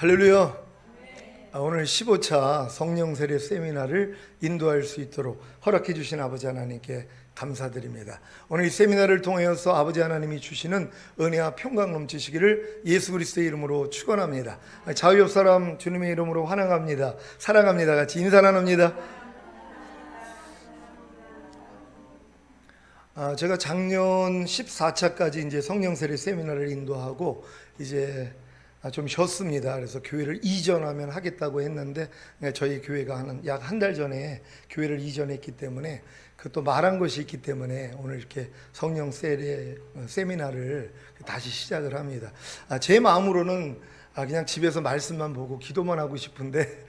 할렐루야. 오늘 15차 성령 세례 세미나를 인도할 수 있도록 허락해 주신 아버지 하나님께 감사드립니다. 오늘 이 세미나를 통하여서 아버지 하나님이 주시는 은혜와 평강 넘치시기를 예수 그리스도의 이름으로 축원합니다. 좌우 옆 사람 주님의 이름으로 환영합니다. 사랑합니다. 같이 인사 나눕니다. 제가 작년 14차까지 이제 성령 세례 세미나를 인도하고 이제 좀 쉬었습니다. 그래서 교회를 이전하면 하겠다고 했는데 저희 교회가 약 한 달 전에 교회를 이전했기 때문에 그 또 말한 것이 있기 때문에 오늘 이렇게 성령 세례 세미나를 다시 시작을 합니다. 제 마음으로는 그냥 집에서 말씀만 보고 기도만 하고 싶은데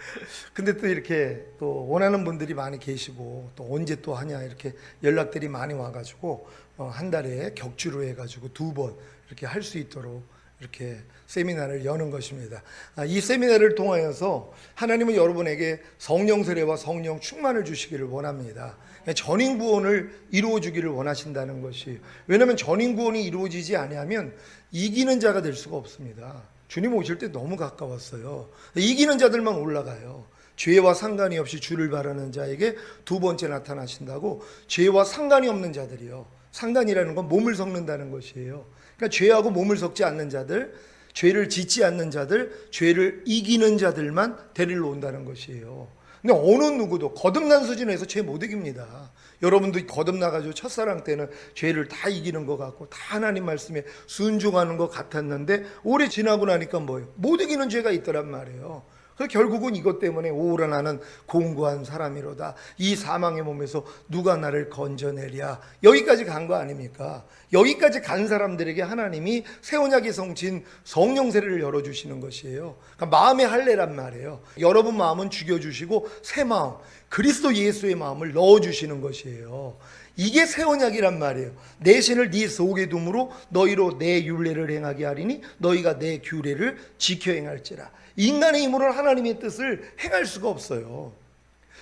근데 또 이렇게 또 원하는 분들이 많이 계시고 또 언제 또 하냐 이렇게 연락들이 많이 와가지고 한 달에 격주로 해가지고 2번 이렇게 할 수 있도록 이렇게 세미나를 여는 것입니다. 이 세미나를 통하여서 하나님은 여러분에게 성령 세례와 성령 충만을 주시기를 원합니다. 전인 구원을 이루어 주기를 원하신다는 것이, 왜냐하면 전인 구원이 이루어지지 아니하면 이기는 자가 될 수가 없습니다. 주님 오실 때 너무 가까웠어요. 이기는 자들만 올라가요. 죄와 상관이 없이 주를 바라는 자에게 두 번째 나타나신다고. 죄와 상관이 없는 자들이요, 상관이라는 건 몸을 섞는다는 것이에요. 그러니까 죄하고 몸을 섞지 않는 자들, 죄를 짓지 않는 자들, 죄를 이기는 자들만 데리러 온다는 것이에요. 근데 어느 누구도 거듭난 수준에서 죄 못 이깁니다. 여러분도 거듭나가지고 첫사랑 때는 죄를 다 이기는 것 같고 다 하나님 말씀에 순종하는 것 같았는데 오래 지나고 나니까 뭐예요? 못 이기는 죄가 있더란 말이에요. 그래서 결국은 이것 때문에 오라 나는 공고한 사람이로다. 이 사망의 몸에서 누가 나를 건져내랴. 여기까지 간 거 아닙니까? 여기까지 간 사람들에게 하나님이 새 언약의 성취인 성령 세례를 열어주시는 것이에요. 그러니까 마음의 할례란 말이에요. 여러분 마음은 죽여주시고 새 마음, 그리스도 예수의 마음을 넣어주시는 것이에요. 이게 새 언약이란 말이에요. 내 신을 네 속에 둠으로 너희로 내 율례를 행하게 하리니 너희가 내 규례를 지켜 행할지라. 인간의 힘으로는 하나님의 뜻을 행할 수가 없어요.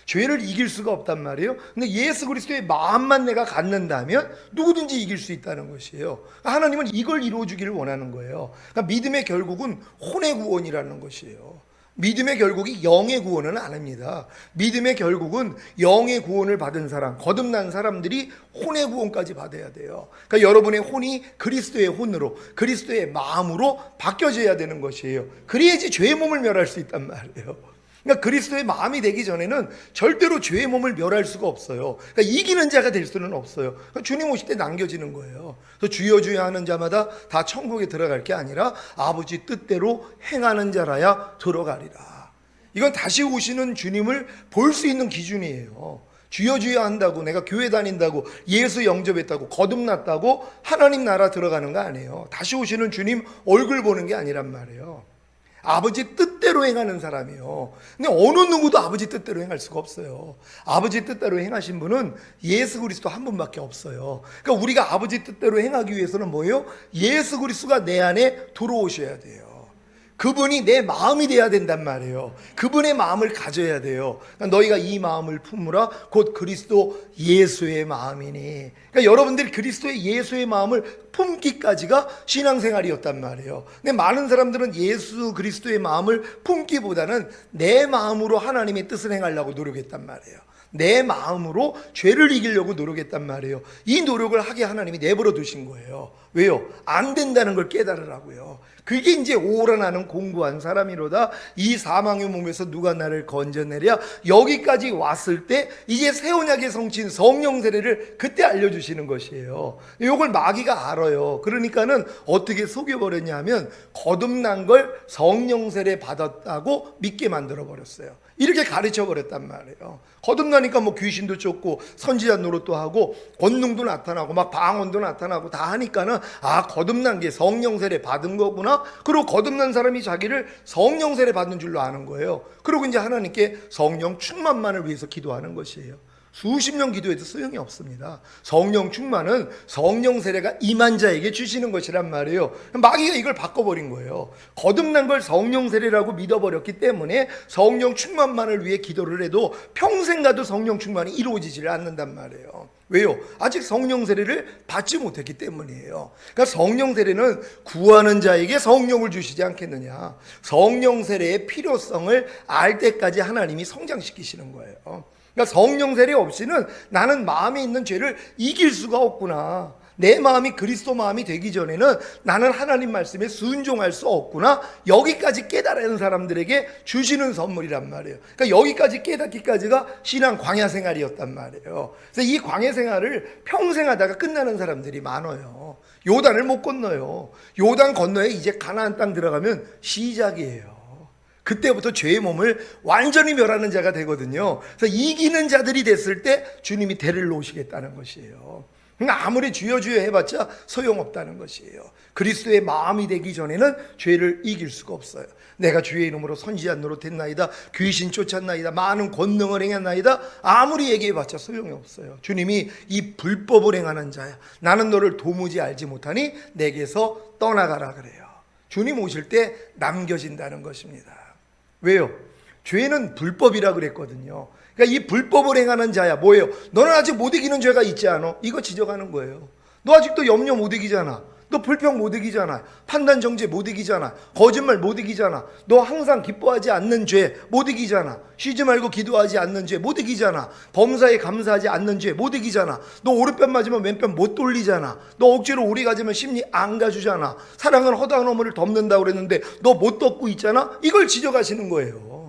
죄를 이길 수가 없단 말이에요. 근데 예수 그리스도의 마음만 내가 갖는다면 누구든지 이길 수 있다는 것이에요. 하나님은 이걸 이루어 주기를 원하는 거예요. 그러니까 믿음의 결국은 혼의 구원이라는 것이에요. 믿음의 결국이 영의 구원은 아닙니다. 믿음의 결국은 영의 구원을 받은 사람, 거듭난 사람들이 혼의 구원까지 받아야 돼요. 그러니까 여러분의 혼이 그리스도의 혼으로, 그리스도의 마음으로 바뀌어져야 되는 것이에요. 그래야지 죄의 몸을 멸할 수 있단 말이에요. 그러니까 그리스도의 마음이 되기 전에는 절대로 죄의 몸을 멸할 수가 없어요. 그러니까 이기는 자가 될 수는 없어요. 그러니까 주님 오실 때 남겨지는 거예요. 그래서 주여 주여 하는 자마다 다 천국에 들어갈 게 아니라 아버지 뜻대로 행하는 자라야 들어가리라. 이건 다시 오시는 주님을 볼 수 있는 기준이에요. 주여 주여 한다고 내가 교회 다닌다고 예수 영접했다고 거듭났다고 하나님 나라 들어가는 거 아니에요. 다시 오시는 주님 얼굴 보는 게 아니란 말이에요. 아버지 뜻대로 행하는 사람이요. 근데 어느 누구도 아버지 뜻대로 행할 수가 없어요. 아버지 뜻대로 행하신 분은 예수 그리스도 한 분밖에 없어요. 그러니까 우리가 아버지 뜻대로 행하기 위해서는 뭐예요? 예수 그리스도가 내 안에 들어오셔야 돼요. 그분이 내 마음이 돼야 된단 말이에요. 그분의 마음을 가져야 돼요. 그러니까 너희가 이 마음을 품으라 곧 그리스도 예수의 마음이니. 그러니까 여러분들이 그리스도의 예수의 마음을 품기까지가 신앙생활이었단 말이에요. 근데 많은 사람들은 예수 그리스도의 마음을 품기보다는 내 마음으로 하나님의 뜻을 행하려고 노력했단 말이에요. 내 마음으로 죄를 이기려고 노력했단 말이에요. 이 노력을 하게 하나님이 내버려 두신 거예요. 왜요? 안 된다는 걸 깨달으라고요. 그게 이제 오라 나는 공고한 사람이로다. 이 사망의 몸에서 누가 나를 건져내랴. 여기까지 왔을 때 이제 새 언약의 성취인 성령 세례를 그때 알려주시는 것이에요. 이걸 마귀가 알아요. 그러니까는 어떻게 속여버렸냐 하면 거듭난 걸 성령 세례 받았다고 믿게 만들어 버렸어요. 이렇게 가르쳐 버렸단 말이에요. 거듭나니까 뭐 귀신도 쫓고 선지자 노릇도 하고 권능도 나타나고 막 방언도 나타나고 다 하니까는 거듭난 게 성령 세례 받은 거구나. 그리고 거듭난 사람이 자기를 성령 세례 받는 줄로 아는 거예요. 그리고 이제 하나님께 성령 충만만을 위해서 기도하는 것이에요. 수십 년 기도해도 소용이 없습니다. 성령 충만은 성령 세례가 임한 자에게 주시는 것이란 말이에요. 마귀가 이걸 바꿔버린 거예요. 거듭난 걸 성령 세례라고 믿어버렸기 때문에 성령 충만만을 위해 기도를 해도 평생 가도 성령 충만이 이루어지지를 않는단 말이에요. 왜요? 아직 성령 세례를 받지 못했기 때문이에요. 그러니까 성령 세례는 구하는 자에게 성령을 주시지 않겠느냐. 성령 세례의 필요성을 알 때까지 하나님이 성장시키시는 거예요. 그러니까 성령 세례 없이는 나는 마음에 있는 죄를 이길 수가 없구나. 내 마음이 그리스도 마음이 되기 전에는 나는 하나님 말씀에 순종할 수 없구나. 여기까지 깨달은 사람들에게 주시는 선물이란 말이에요. 그러니까 여기까지 깨닫기까지가 신앙 광야 생활이었단 말이에요. 그래서 이 광야 생활을 평생 하다가 끝나는 사람들이 많아요. 요단을 못 건너요. 요단 건너에 이제 가나안 땅 들어가면 시작이에요. 그때부터 죄의 몸을 완전히 멸하는 자가 되거든요. 그래서 이기는 자들이 됐을 때 주님이 대를 놓으시겠다는 것이에요. 그러니까 아무리 주여 주여 해봤자 소용없다는 것이에요. 그리스도의 마음이 되기 전에는 죄를 이길 수가 없어요. 내가 주의 이름으로 선지자 노릇했나이다, 귀신 쫓았나이다, 많은 권능을 행했나이다, 아무리 얘기해봤자 소용이 없어요. 주님이 이 불법을 행하는 자야, 나는 너를 도무지 알지 못하니 내게서 떠나가라 그래요. 주님 오실 때 남겨진다는 것입니다. 왜요? 죄는 불법이라 그랬거든요. 그러니까 이 불법을 행하는 자야 뭐예요? 너는 아직 못 이기는 죄가 있지 않아? 이거 지적하는 거예요. 너 아직도 염려 못 이기잖아. 너 불평 못 이기잖아. 판단 정죄 못 이기잖아. 거짓말 못 이기잖아. 너 항상 기뻐하지 않는 죄 못 이기잖아. 쉬지 말고 기도하지 않는 죄 못 이기잖아. 범사에 감사하지 않는 죄 못 이기잖아. 너 오른편 맞으면 왼편 못 돌리잖아. 너 억지로 오리 가지면 심리 안 가주잖아. 사랑은 허다한 어머니를 덮는다고 그랬는데 너 못 덮고 있잖아. 이걸 지적하시는 거예요.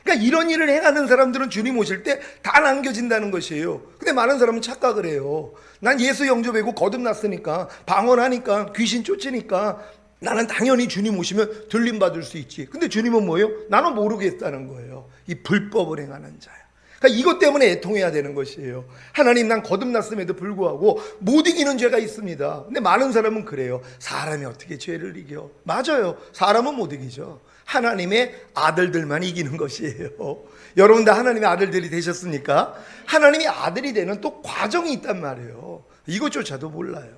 그러니까 이런 일을 행하는 사람들은 주님 오실 때 다 남겨진다는 것이에요. 근데 많은 사람은 착각을 해요. 난 예수 영접하고 거듭났으니까, 방언하니까, 귀신 쫓으니까 나는 당연히 주님 오시면 들림 받을 수 있지. 근데 주님은 뭐예요? 나는 모르겠다는 거예요. 이 불법을 행하는 자야. 그러니까 이것 때문에 애통해야 되는 것이에요. 하나님, 난 거듭났음에도 불구하고 못 이기는 죄가 있습니다. 근데 많은 사람은 그래요. 사람이 어떻게 죄를 이겨? 맞아요. 사람은 못 이기죠. 하나님의 아들들만 이기는 것이에요. 여러분 다 하나님의 아들들이 되셨습니까? 하나님이 아들이 되는 또 과정이 있단 말이에요. 이것조차도 몰라요.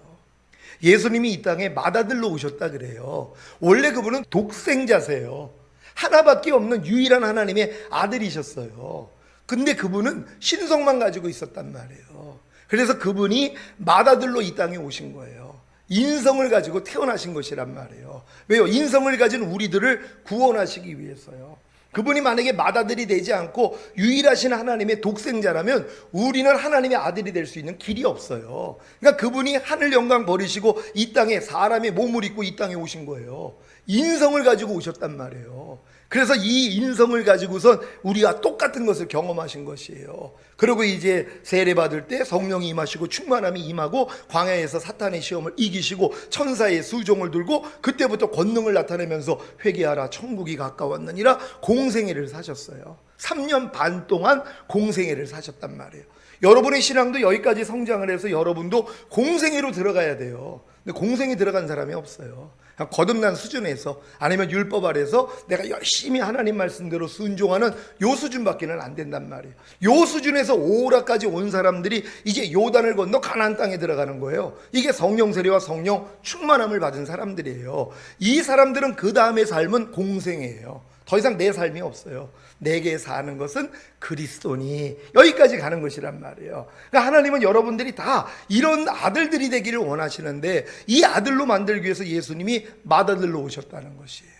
예수님이 이 땅에 맏아들로 오셨다 그래요. 원래 그분은 독생자세요. 하나밖에 없는 유일한 하나님의 아들이셨어요. 근데 그분은 신성만 가지고 있었단 말이에요. 그래서 그분이 맏아들로 이 땅에 오신 거예요. 인성을 가지고 태어나신 것이란 말이에요. 왜요? 인성을 가진 우리들을 구원하시기 위해서요. 그분이 만약에 맏아들이 되지 않고 유일하신 하나님의 독생자라면 우리는 하나님의 아들이 될 수 있는 길이 없어요. 그러니까 그분이 하늘 영광 버리시고 이 땅에 사람의 몸을 입고 이 땅에 오신 거예요. 인성을 가지고 오셨단 말이에요. 그래서 이 인성을 가지고선 우리가 똑같은 것을 경험하신 것이에요. 그리고 이제 세례받을 때 성령이 임하시고 충만함이 임하고 광야에서 사탄의 시험을 이기시고 천사의 수종을 들고 그때부터 권능을 나타내면서 회개하라 천국이 가까웠느니라 공생애를 사셨어요. 3년 반 동안 공생애를 사셨단 말이에요. 여러분의 신앙도 여기까지 성장을 해서 여러분도 공생애로 들어가야 돼요. 근데 공생애 들어간 사람이 없어요. 거듭난 수준에서 아니면 율법 아래서 내가 열심히 하나님 말씀대로 순종하는 요 수준밖에는 안 된단 말이에요. 요 수준에서 오라까지 온 사람들이 이제 요단을 건너 가나안 땅에 들어가는 거예요. 이게 성령 세례와 성령 충만함을 받은 사람들이에요. 이 사람들은 그 다음의 삶은 공생이에요. 더 이상 내 삶이 없어요. 내게 사는 것은 그리스도니, 여기까지 가는 것이란 말이에요. 그러니까 하나님은 여러분들이 다 이런 아들들이 되기를 원하시는데 이 아들로 만들기 위해서 예수님이 맏아들로 오셨다는 것이에요.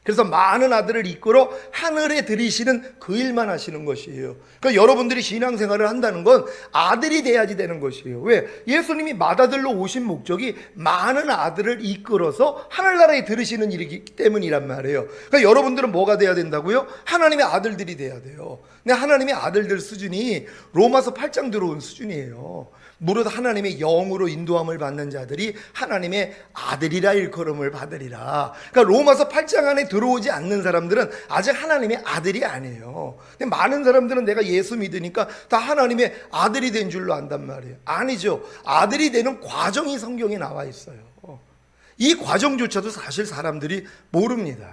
그래서 많은 아들을 이끌어 하늘에 들이시는 그 일만 하시는 것이에요. 그러니까 여러분들이 신앙생활을 한다는 건 아들이 돼야지 되는 것이에요. 왜? 예수님이 맏아들로 오신 목적이 많은 아들을 이끌어서 하늘나라에 들으시는 일이기 때문이란 말이에요. 그러니까 여러분들은 뭐가 돼야 된다고요? 하나님의 아들들이 돼야 돼요. 근데 하나님의 아들들 수준이 로마서 8장 들어온 수준이에요. 무릇 하나님의 영으로 인도함을 받는 자들이 하나님의 아들이라 일컬음을 받으리라. 그러니까 로마서 8장 안에 들어오지 않는 사람들은 아직 하나님의 아들이 아니에요. 근데 많은 사람들은 내가 예수 믿으니까 다 하나님의 아들이 된 줄로 안단 말이에요. 아니죠. 아들이 되는 과정이 성경에 나와 있어요. 이 과정조차도 사실 사람들이 모릅니다.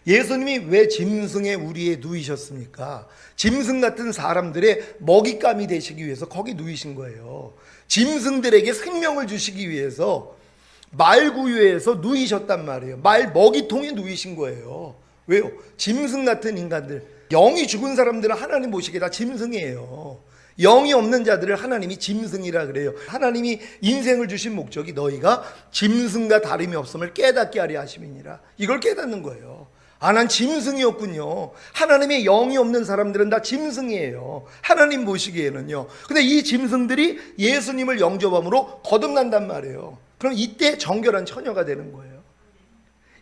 예수님이 왜 짐승의 우리에 누이셨습니까? 짐승 같은 사람들의 먹잇감이 되시기 위해서 거기 누이신 거예요. 짐승들에게 생명을 주시기 위해서 말구유에서 누이셨단 말이에요. 말 먹이통에 누이신 거예요. 왜요? 짐승 같은 인간들, 영이 죽은 사람들은 하나님 보시기에 다 짐승이에요. 영이 없는 자들을 하나님이 짐승이라 그래요. 하나님이 인생을 주신 목적이 너희가 짐승과 다름이 없음을 깨닫게 하려 하심이니라. 이걸 깨닫는 거예요. 난 짐승이었군요. 하나님의 영이 없는 사람들은 다 짐승이에요. 하나님 보시기에는요. 근데 이 짐승들이 예수님을 영접함으로 거듭난단 말이에요. 그럼 이때 정결한 처녀가 되는 거예요.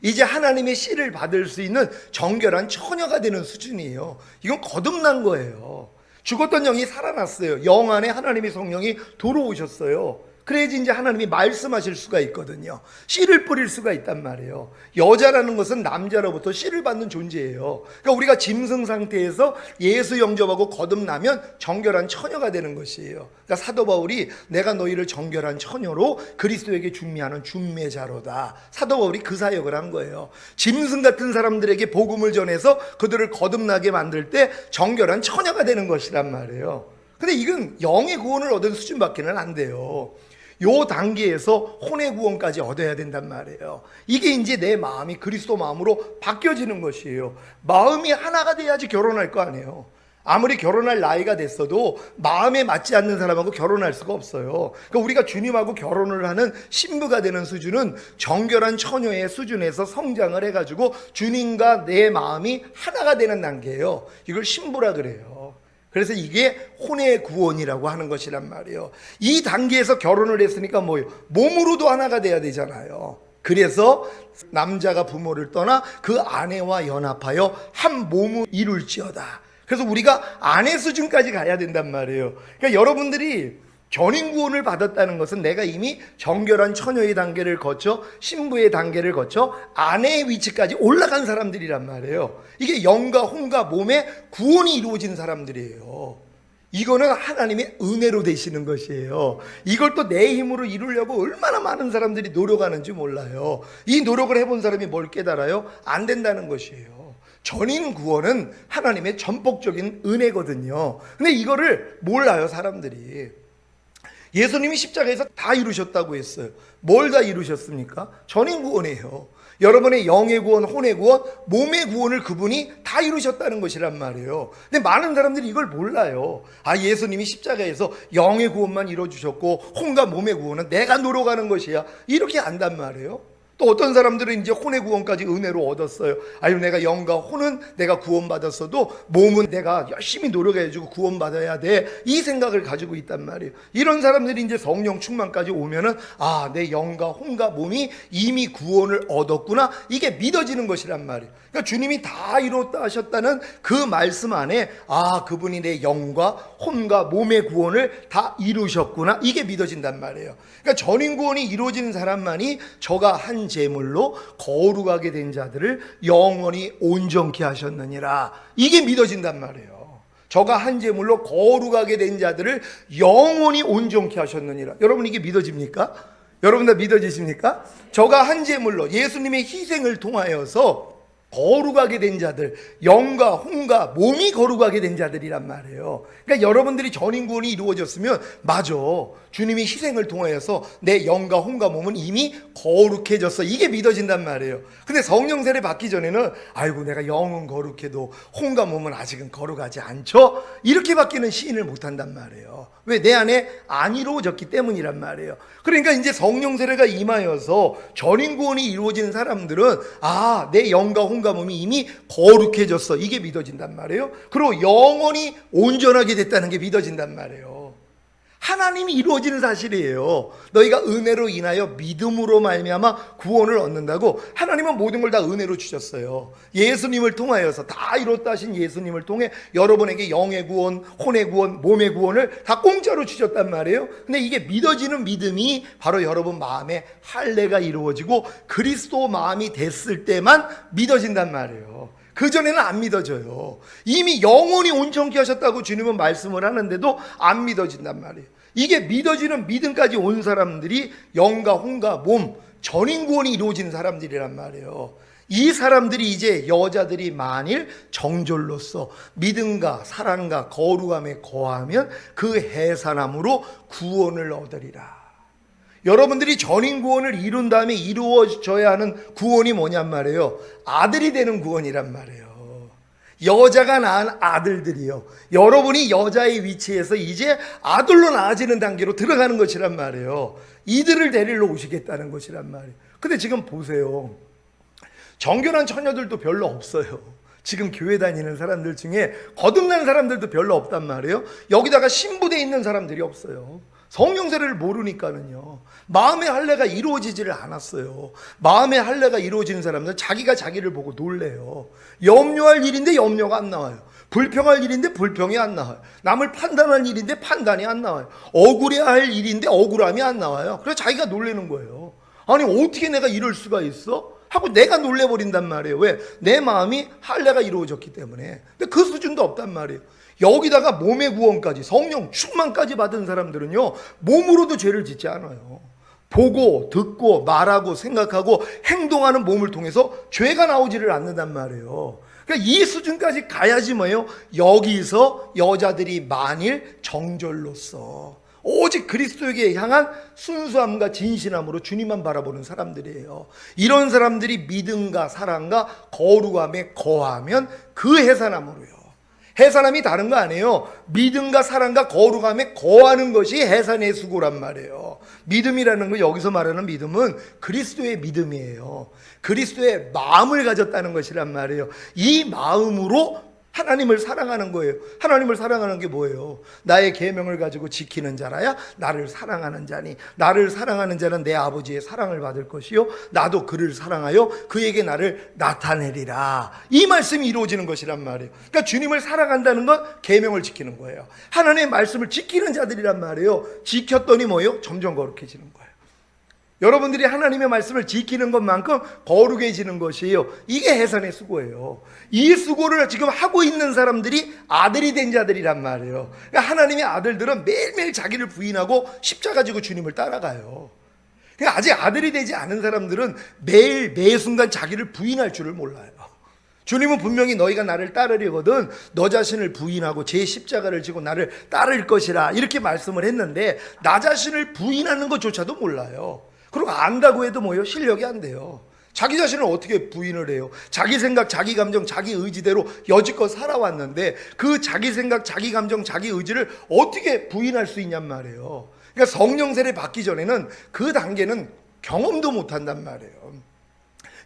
이제 하나님의 씨를 받을 수 있는 정결한 처녀가 되는 수준이에요. 이건 거듭난 거예요. 죽었던 영이 살아났어요. 영 안에 하나님의 성령이 들어오셨어요. 그래야지 이제 하나님이 말씀하실 수가 있거든요. 씨를 뿌릴 수가 있단 말이에요. 여자라는 것은 남자로부터 씨를 받는 존재예요. 그러니까 우리가 짐승 상태에서 예수 영접하고 거듭나면 정결한 처녀가 되는 것이에요. 그러니까 사도 바울이 내가 너희를 정결한 처녀로 그리스도에게 준미하는 준매자로다. 사도 바울이 그 사역을 한 거예요. 짐승 같은 사람들에게 복음을 전해서 그들을 거듭나게 만들 때 정결한 처녀가 되는 것이란 말이에요. 근데 이건 영의 구원을 얻은 수준밖에는 안 돼요. 요 단계에서 혼의 구원까지 얻어야 된단 말이에요. 이게 이제 내 마음이 그리스도 마음으로 바뀌어지는 것이에요. 마음이 하나가 돼야지 결혼할 거 아니에요. 아무리 결혼할 나이가 됐어도 마음에 맞지 않는 사람하고 결혼할 수가 없어요. 그러니까 우리가 주님하고 결혼을 하는 신부가 되는 수준은 정결한 처녀의 수준에서 성장을 해가지고 주님과 내 마음이 하나가 되는 단계예요. 이걸 신부라 그래요. 그래서 이게 혼의 구원이라고 하는 것이란 말이에요. 이 단계에서 결혼을 했으니까 뭐예요? 몸으로도 하나가 돼야 되잖아요. 그래서 남자가 부모를 떠나 그 아내와 연합하여 한 몸을 이룰지어다. 그래서 우리가 아내 수준까지 가야 된단 말이에요. 그러니까 여러분들이 전인구원을 받았다는 것은 내가 이미 정결한 처녀의 단계를 거쳐 신부의 단계를 거쳐 아내의 위치까지 올라간 사람들이란 말이에요. 이게 영과 혼과 몸의 구원이 이루어진 사람들이에요. 이거는 하나님의 은혜로 되시는 것이에요. 이걸 또 내 힘으로 이루려고 얼마나 많은 사람들이 노력하는지 몰라요. 이 노력을 해본 사람이 뭘 깨달아요? 안 된다는 것이에요. 전인 구원은 하나님의 전폭적인 은혜거든요. 근데 이거를 몰라요, 사람들이. 예수님이 십자가에서 다 이루셨다고 했어요. 뭘 다 이루셨습니까? 전인 구원이에요. 여러분의 영의 구원, 혼의 구원, 몸의 구원을 그분이 다 이루셨다는 것이란 말이에요. 근데 많은 사람들이 이걸 몰라요. 예수님이 십자가에서 영의 구원만 이루어주셨고 혼과 몸의 구원은 내가 노력하는 것이야. 이렇게 안단 말이에요. 또 어떤 사람들은 이제 혼의 구원까지 은혜로 얻었어요. 내가 영과 혼은 내가 구원받았어도 몸은 내가 열심히 노력해가지고 구원받아야 돼. 이 생각을 가지고 있단 말이에요. 이런 사람들이 이제 성령 충만까지 오면은 내 영과 혼과 몸이 이미 구원을 얻었구나. 이게 믿어지는 것이란 말이에요. 그러니까 주님이 다 이뤘다 하셨다는 그 말씀 안에 그분이 내 영과 혼과 몸의 구원을 다 이루셨구나. 이게 믿어진단 말이에요. 그러니까 전인 구원이 이루어지는 사람만이 저가 한 제물로 거룩하게 된 자들을 영원히 온전케 하셨느니라. 이게 믿어진단 말이에요. 저가 한 제물로 거룩하게 된 자들을 영원히 온전케 하셨느니라. 여러분 이게 믿어집니까? 여러분 다 믿어지십니까? 저가 한 제물로 예수님의 희생을 통하여서 거룩하게 된 자들, 영과 혼과 몸이 거룩하게 된 자들이란 말이에요. 그러니까 여러분들이 전인구원이 이루어졌으면 맞아, 주님이 희생을 통하여서 내 영과 혼과 몸은 이미 거룩해졌어. 이게 믿어진단 말이에요. 근데 성령 세례 받기 전에는 내가 영은 거룩해도 혼과 몸은 아직은 거룩하지 않죠? 이렇게 받기는 시인을 못한단 말이에요. 왜? 내 안에 안 이루어졌기 때문이란 말이에요. 그러니까 이제 성령 세례가 임하여서 전인구원이 이루어진 사람들은 내 영과 혼과 몸이 이미 거룩해졌어. 이게 믿어진단 말이에요. 그리고 영원히 온전하게 됐다는 게 믿어진단 말이에요. 하나님이 이루어지는 사실이에요. 너희가 은혜로 인하여 믿음으로 말미암아 구원을 얻는다고. 하나님은 모든 걸 다 은혜로 주셨어요. 예수님을 통하여서 다 이뤘다 하신 예수님을 통해 여러분에게 영의 구원, 혼의 구원, 몸의 구원을 다 공짜로 주셨단 말이에요. 근데 이게 믿어지는 믿음이 바로 여러분 마음에 할례가 이루어지고 그리스도 마음이 됐을 때만 믿어진단 말이에요. 그전에는 안 믿어져요. 이미 영원히 온전케 하셨다고 주님은 말씀을 하는데도 안 믿어진단 말이에요. 이게 믿어지는 믿음까지 온 사람들이 영과 혼과 몸, 전인구원이 이루어진 사람들이란 말이에요. 이 사람들이 이제 여자들이 만일 정절로서 믿음과 사랑과 거룩함에 거하면 그 해산함으로 구원을 얻으리라. 여러분들이 전인 구원을 이룬 다음에 이루어져야 하는 구원이 뭐냔 말이에요. 아들이 되는 구원이란 말이에요. 여자가 낳은 아들들이요, 여러분이 여자의 위치에서 이제 아들로 낳아지는 단계로 들어가는 것이란 말이에요. 이들을 데리러 오시겠다는 것이란 말이에요. 근데 지금 보세요, 정결한 처녀들도 별로 없어요. 지금 교회 다니는 사람들 중에 거듭난 사람들도 별로 없단 말이에요. 여기다가 신부돼 있는 사람들이 없어요. 성령 세례를 모르니까는요, 마음의 할례가 이루어지지를 않았어요. 마음의 할례가 이루어지는 사람들은 자기가 자기를 보고 놀래요. 염려할 일인데 염려가 안 나와요. 불평할 일인데 불평이 안 나와요. 남을 판단할 일인데 판단이 안 나와요. 억울해야 할 일인데 억울함이 안 나와요. 그래서 자기가 놀래는 거예요. 아니, 어떻게 내가 이럴 수가 있어? 하고 내가 놀래버린단 말이에요. 왜? 내 마음이 할례가 이루어졌기 때문에. 근데 그 수준도 없단 말이에요. 여기다가 몸의 구원까지, 성령 충만까지 받은 사람들은요, 몸으로도 죄를 짓지 않아요. 보고 듣고 말하고 생각하고 행동하는 몸을 통해서 죄가 나오지를 않는단 말이에요. 그러니까 이 수준까지 가야지 뭐예요? 여기서 여자들이 만일 정절로서 오직 그리스도에게 향한 순수함과 진실함으로 주님만 바라보는 사람들이에요. 이런 사람들이 믿음과 사랑과 거룩함에 거하면 그 해산함으로요. 해산함이 다른 거 아니에요. 믿음과 사랑과 거룩함에 거하는 것이 해산의 수고란 말이에요. 믿음이라는 거, 여기서 말하는 믿음은 그리스도의 믿음이에요. 그리스도의 마음을 가졌다는 것이란 말이에요. 이 마음으로 하나님을 사랑하는 거예요. 하나님을 사랑하는 게 뭐예요? 나의 계명을 가지고 지키는 자라야 나를 사랑하는 자니, 나를 사랑하는 자는 내 아버지의 사랑을 받을 것이요 나도 그를 사랑하여 그에게 나를 나타내리라. 이 말씀이 이루어지는 것이란 말이에요. 그러니까 주님을 사랑한다는 건 계명을 지키는 거예요. 하나님의 말씀을 지키는 자들이란 말이에요. 지켰더니 뭐예요? 점점 거룩해지는 거예요. 여러분들이 하나님의 말씀을 지키는 것만큼 거룩해지는 것이에요. 이게 해산의 수고예요. 이 수고를 지금 하고 있는 사람들이 아들이 된 자들이란 말이에요. 그러니까 하나님의 아들들은 매일매일 자기를 부인하고 십자가 지고 주님을 따라가요. 그러니까 아직 아들이 되지 않은 사람들은 매일 매 순간 자기를 부인할 줄을 몰라요. 주님은 분명히 너희가 나를 따르려거든 너 자신을 부인하고 제 십자가를 지고 나를 따를 것이라 이렇게 말씀을 했는데, 나 자신을 부인하는 것조차도 몰라요. 그리고 안다고 해도 뭐예요? 실력이 안 돼요. 자기 자신을 어떻게 부인을 해요? 자기 생각, 자기 감정, 자기 의지대로 여지껏 살아왔는데 그 자기 생각, 자기 감정, 자기 의지를 어떻게 부인할 수 있냔 말이에요. 그러니까 성령 세례 받기 전에는 그 단계는 경험도 못한단 말이에요.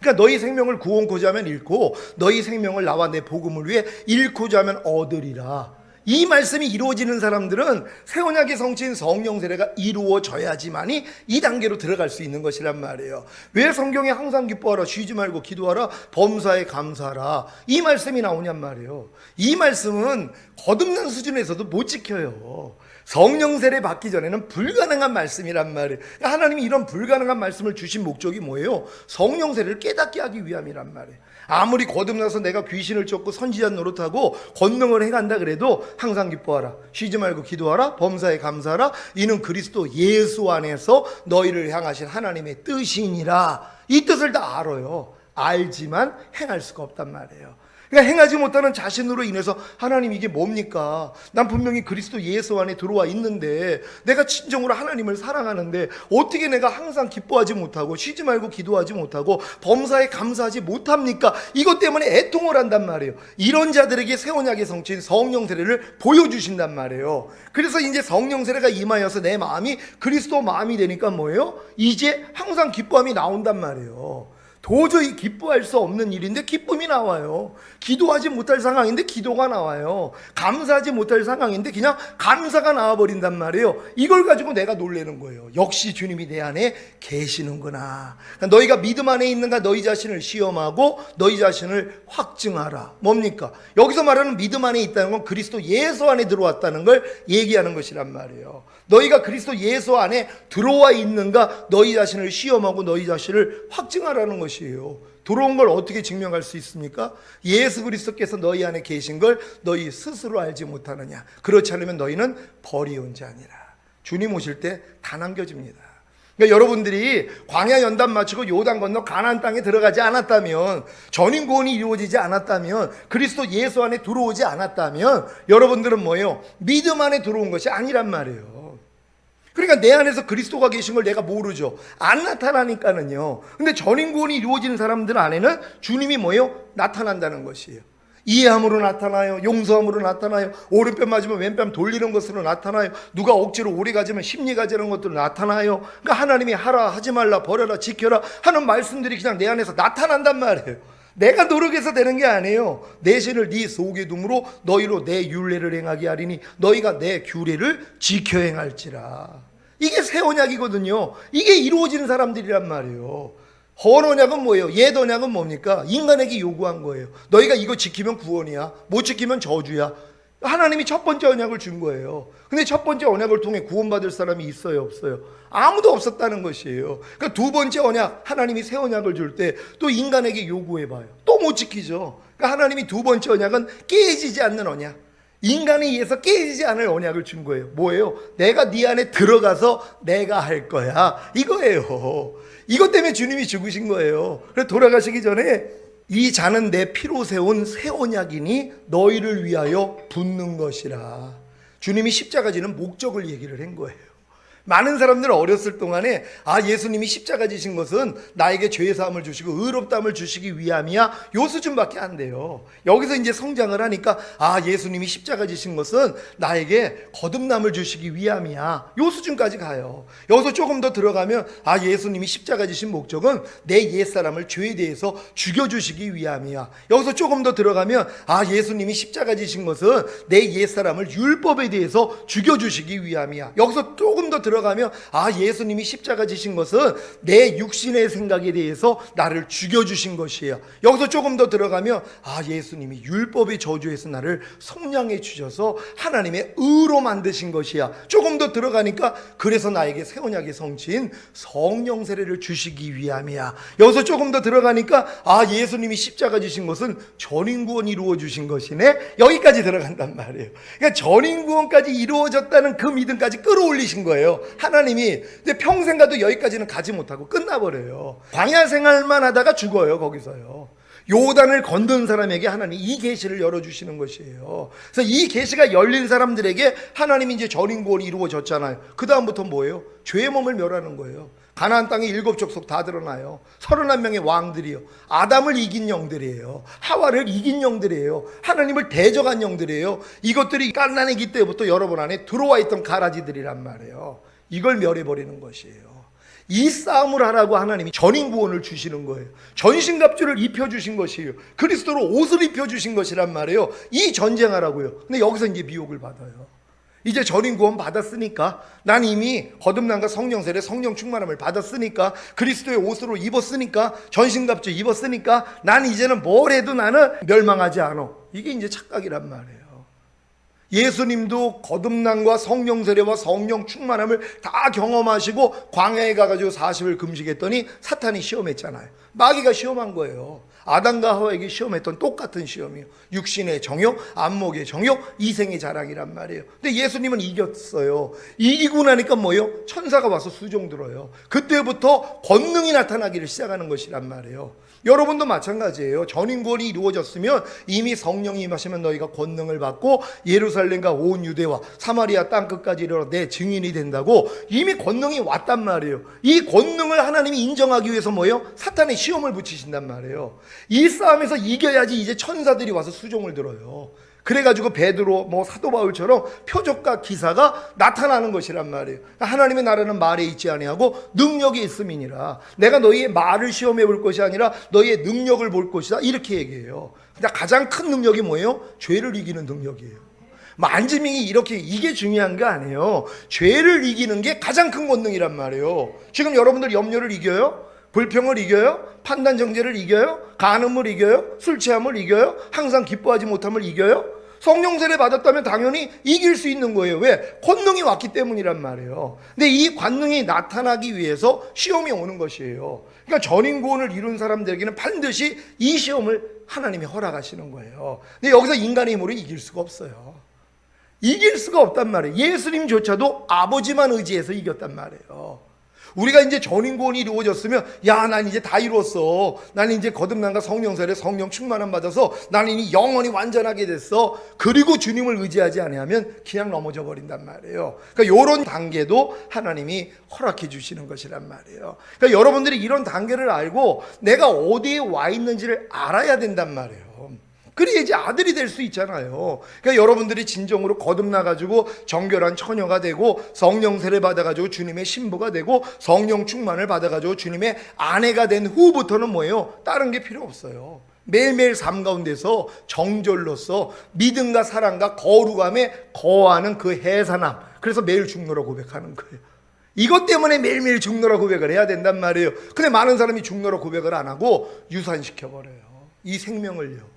그러니까 너희 생명을 구원코자 하면 잃고 너희 생명을 나와 내 복음을 위해 잃고자 하면 얻으리라. 이 말씀이 이루어지는 사람들은 새 언약의 성취인 성령 세례가 이루어져야지만이 이 단계로 들어갈 수 있는 것이란 말이에요. 왜 성경에 항상 기뻐하라, 쉬지 말고 기도하라, 범사에 감사하라 이 말씀이 나오냔 말이에요. 이 말씀은 거듭난 수준에서도 못 지켜요. 성령 세례 받기 전에는 불가능한 말씀이란 말이에요. 하나님이 이런 불가능한 말씀을 주신 목적이 뭐예요? 성령 세례를 깨닫게 하기 위함이란 말이에요. 아무리 거듭나서 내가 귀신을 쫓고 선지자 노릇하고 권능을 행한다 그래도 항상 기뻐하라, 쉬지 말고 기도하라, 범사에 감사하라, 이는 그리스도 예수 안에서 너희를 향하신 하나님의 뜻이니라. 이 뜻을 다 알아요. 알지만 행할 수가 없단 말이에요. 그러니까 행하지 못하는 자신으로 인해서 하나님 이게 뭡니까? 난 분명히 그리스도 예수 안에 들어와 있는데, 내가 진정으로 하나님을 사랑하는데 어떻게 내가 항상 기뻐하지 못하고 쉬지 말고 기도하지 못하고 범사에 감사하지 못합니까? 이것 때문에 애통을 한단 말이에요. 이런 자들에게 새 언약의 성취인 성령 세례를 보여주신단 말이에요. 그래서 이제 성령 세례가 임하여서 내 마음이 그리스도 마음이 되니까 뭐예요? 이제 항상 기뻐함이 나온단 말이에요. 도저히 기뻐할 수 없는 일인데 기쁨이 나와요. 기도하지 못할 상황인데 기도가 나와요. 감사하지 못할 상황인데 그냥 감사가 나와버린단 말이에요. 이걸 가지고 내가 놀라는 거예요. 역시 주님이 내 안에 계시는구나. 그러니까 너희가 믿음 안에 있는가 너희 자신을 시험하고 너희 자신을 확증하라. 뭡니까? 여기서 말하는 믿음 안에 있다는 건 그리스도 예수 안에 들어왔다는 걸 얘기하는 것이란 말이에요. 너희가 그리스도 예수 안에 들어와 있는가 너희 자신을 시험하고 너희 자신을 확증하라는 것이에요. 들어온 걸 어떻게 증명할 수 있습니까? 예수 그리스도께서 너희 안에 계신 걸 너희 스스로 알지 못하느냐? 그렇지 않으면 너희는 버리온 자니라. 주님 오실 때 다 남겨집니다. 그러니까 여러분들이 광야 연단 마치고 요단 건너 가나안 땅에 들어가지 않았다면, 전인 구원이 이루어지지 않았다면, 그리스도 예수 안에 들어오지 않았다면 여러분들은 뭐예요? 믿음 안에 들어온 것이 아니란 말이에요. 그러니까 내 안에서 그리스도가 계신 걸 내가 모르죠. 안 나타나니까는요. 근데 전인 구원이 이루어지는 사람들 안에는 주님이 뭐예요? 나타난다는 것이에요. 이해함으로 나타나요. 용서함으로 나타나요. 오른뺨 맞으면 왼뺨 돌리는 것으로 나타나요. 누가 억지로 오래 가지면 심리 가지는 것들로 나타나요. 그러니까 하나님이 하라, 하지 말라, 버려라, 지켜라 하는 말씀들이 그냥 내 안에서 나타난단 말이에요. 내가 노력해서 되는 게 아니에요. 내 신을 네 속에 둠으로 너희로 내 율례를 행하게 하리니 너희가 내 규례를 지켜 행할지라. 이게 새 언약이거든요. 이게 이루어지는 사람들이란 말이에요. 헌 언약은 뭐예요? 옛 언약은 뭡니까? 인간에게 요구한 거예요. 너희가 이거 지키면 구원이야, 못 지키면 저주야. 하나님이 첫 번째 언약을 준 거예요. 근데 첫 번째 언약을 통해 구원받을 사람이 있어요, 없어요? 아무도 없었다는 것이에요. 그러니까 두 번째 언약, 하나님이 새 언약을 줄 때 또 인간에게 요구해봐요. 또 못 지키죠. 그러니까 하나님이 두 번째 언약은 깨지지 않는 언약, 인간에 의해서 깨지지 않을 언약을 준 거예요. 뭐예요? 내가 네 안에 들어가서 내가 할 거야, 이거예요. 이것 때문에 주님이 죽으신 거예요. 그래서 돌아가시기 전에 이 잔은 내 피로 세운 새 언약이니 너희를 위하여 붓는 것이라. 주님이 십자가 지는 목적을 얘기를 한 거예요. 많은 사람들은 어렸을 동안에 예수님이 십자가 지신 것은 나에게 죄사함을 주시고 의롭다함을 주시기 위함이야, 요 수준밖에 안 돼요. 여기서 이제 성장을 하니까 예수님이 십자가 지신 것은 나에게 거듭남을 주시기 위함이야, 요 수준까지 가요. 여기서 조금 더 들어가면 예수님이 십자가 지신 목적은 내 옛사람을 죄에 대해서 죽여주시기 위함이야. 여기서 조금 더 들어가면 예수님이 십자가 지신 것은 내 옛사람을 율법에 대해서 죽여주시기 위함이야. 여기서 조금 더 들어가면 예수님이 십자가 지신 것은 내 육신의 생각에 대해서 나를 죽여주신 것이에요. 여기서 조금 더 들어가면 예수님이 율법의 저주에서 나를 속량해 주셔서 하나님의 의로 만드신 것이야. 조금 더 들어가니까 그래서 나에게 새 언약의 성취인 성령 세례를 주시기 위함이야. 여기서 조금 더 들어가니까 예수님이 십자가 지신 것은 전인 구원이 이루어 주신 것이네, 여기까지 들어간단 말이에요. 그러니까 전인 구원까지 이루어졌다는 그 믿음까지 끌어올리신 거예요, 하나님이. 근데 평생 가도 여기까지는 가지 못하고 끝나버려요. 광야 생활만 하다가 죽어요, 거기서요. 요단을 건든 사람에게 하나님이 이 계시를 열어주시는 것이에요. 그래서 이 계시가 열린 사람들에게 하나님이 이제 전인 구원이 이루어졌잖아요. 그 다음부터 뭐예요? 죄의 몸을 멸하는 거예요. 가나안 땅에 7족속 다 드러나요. 31명의 왕들이요, 아담을 이긴 영들이에요. 하와를 이긴 영들이에요. 하나님을 대적한 영들이에요. 이것들이 갓난아기 때부터 여러분 안에 들어와 있던 가라지들이란 말이에요. 이걸 멸해버리는 것이에요. 이 싸움을 하라고 하나님이 전인 구원을 주시는 거예요. 전신갑주를 입혀주신 것이에요. 그리스도로 옷을 입혀주신 것이란 말이에요. 이 전쟁하라고요. 근데 여기서 이제 미혹을 받아요. 이제 전인 구원 받았으니까, 난 이미 거듭남과 성령 세례, 성령 충만함을 받았으니까, 그리스도의 옷으로 입었으니까, 전신갑주 입었으니까 난 이제는 뭘 해도 나는 멸망하지 않아. 이게 이제 착각이란 말이에요. 예수님도 거듭남과 성령 세례와 성령 충만함을 다 경험하시고 광야에 가가지고 40일 금식했더니 사탄이 시험했잖아요. 마귀가 시험한 거예요. 아담과 하와에게 시험했던 똑같은 시험이에요. 육신의 정욕, 안목의 정욕, 이생의 자랑이란 말이에요. 근데 예수님은 이겼어요. 이기고 나니까 뭐예요? 천사가 와서 수종 들어요. 그때부터 권능이 나타나기를 시작하는 것이란 말이에요. 여러분도 마찬가지예요. 전인 구원이 이루어졌으면 이미 성령이 임하시면 너희가 권능을 받고 예루살렘과 온 유대와 사마리아 땅끝까지 이르러 내 증인이 된다고 이미 권능이 왔단 말이에요. 이 권능을 하나님이 인정하기 위해서 뭐예요? 사탄의 시험을 붙이신단 말이에요. 이 싸움에서 이겨야지 이제 천사들이 와서 수종을 들어요. 그래가지고 베드로, 사도 바울처럼 표적과 기사가 나타나는 것이란 말이에요. 하나님의 나라는 말에 있지 아니하고 능력이 있음이니라. 내가 너희의 말을 시험해 볼 것이 아니라 너희의 능력을 볼 것이다, 이렇게 얘기해요. 근데 가장 큰 능력이 뭐예요? 죄를 이기는 능력이에요. 안지명이 이렇게, 이게 중요한 게 아니에요. 죄를 이기는 게 가장 큰 권능이란 말이에요. 지금 여러분들 염려를 이겨요? 불평을 이겨요? 판단 정죄를 이겨요? 간음을 이겨요? 술 취함을 이겨요? 항상 기뻐하지 못함을 이겨요? 성령 세례 받았다면 당연히 이길 수 있는 거예요. 왜? 권능이 왔기 때문이란 말이에요. 근데 이 권능이 나타나기 위해서 시험이 오는 것이에요. 그러니까 전인 구원을 이룬 사람들에게는 반드시 이 시험을 하나님이 허락하시는 거예요. 근데 여기서 인간의 힘으로 이길 수가 없어요. 이길 수가 없단 말이에요. 예수님조차도 아버지만 의지해서 이겼단 말이에요. 우리가 이제 전인구원이 이루어졌으면 야, 난 이제 다 이루었어. 나는 이제 거듭남과 성령 세례 성령 충만함 받아서 나는 이미 영원히 완전하게 됐어. 그리고 주님을 의지하지 아니하면 그냥 넘어져 버린단 말이에요. 그러니까 이런 단계도 하나님이 허락해 주시는 것이란 말이에요. 그러니까 여러분들이 이런 단계를 알고 내가 어디에 와 있는지를 알아야 된단 말이에요. 그래야지 아들이 될 수 있잖아요. 그러니까 여러분들이 진정으로 거듭나가지고 정결한 처녀가 되고 성령 세례 받아가지고 주님의 신부가 되고 성령 충만을 받아가지고 주님의 아내가 된 후부터는 뭐예요? 다른 게 필요 없어요. 매일매일 삶 가운데서 정절로서 믿음과 사랑과 거룩함에 거하는 그 해산함. 그래서 매일 죽노라 고백하는 거예요. 이것 때문에 매일매일 죽노라 고백을 해야 된단 말이에요. 근데 많은 사람이 죽노라 고백을 안 하고 유산시켜버려요. 이 생명을요.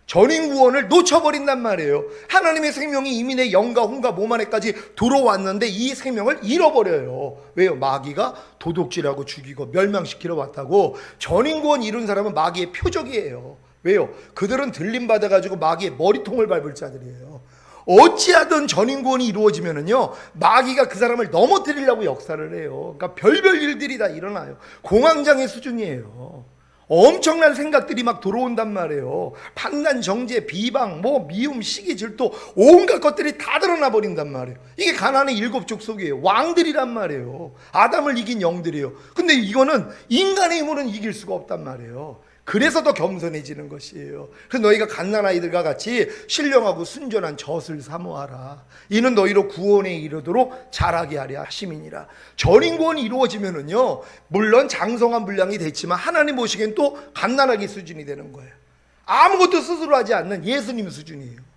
전인구원을 놓쳐버린단 말이에요. 하나님의 생명이 이미 내 영과 혼과 몸 안에까지 들어왔는데 이 생명을 잃어버려요. 왜요? 마귀가 도둑질하고 죽이고 멸망시키러 왔다고. 전인구원 이룬 사람은 마귀의 표적이에요. 왜요? 그들은 들림받아가지고 마귀의 머리통을 밟을 자들이에요. 어찌하든 전인구원이 이루어지면은요, 마귀가 그 사람을 넘어뜨리려고 역사를 해요. 그러니까 별별 일들이 다 일어나요. 공황장애 수준이에요. 엄청난 생각들이 막 들어온단 말이에요. 판단, 정죄, 비방, 미움, 시기, 질투, 온갖 것들이 다 드러나 버린단 말이에요. 이게 가나안의 7 족속이에요. 왕들이란 말이에요. 아담을 이긴 영들이에요. 근데 이거는 인간의 힘으로는 이길 수가 없단 말이에요. 그래서 더 겸손해지는 것이에요. 그래서 너희가 갓난 아이들과 같이 신령하고 순전한 젖을 사모하라. 이는 너희로 구원에 이르도록 자라게 하려 하심이니라. 전인구원이 이루어지면은요, 물론 장성한 분량이 됐지만 하나님 보시기엔 또 갓난아기 수준이 되는 거예요. 아무것도 스스로 하지 않는 예수님 수준이에요.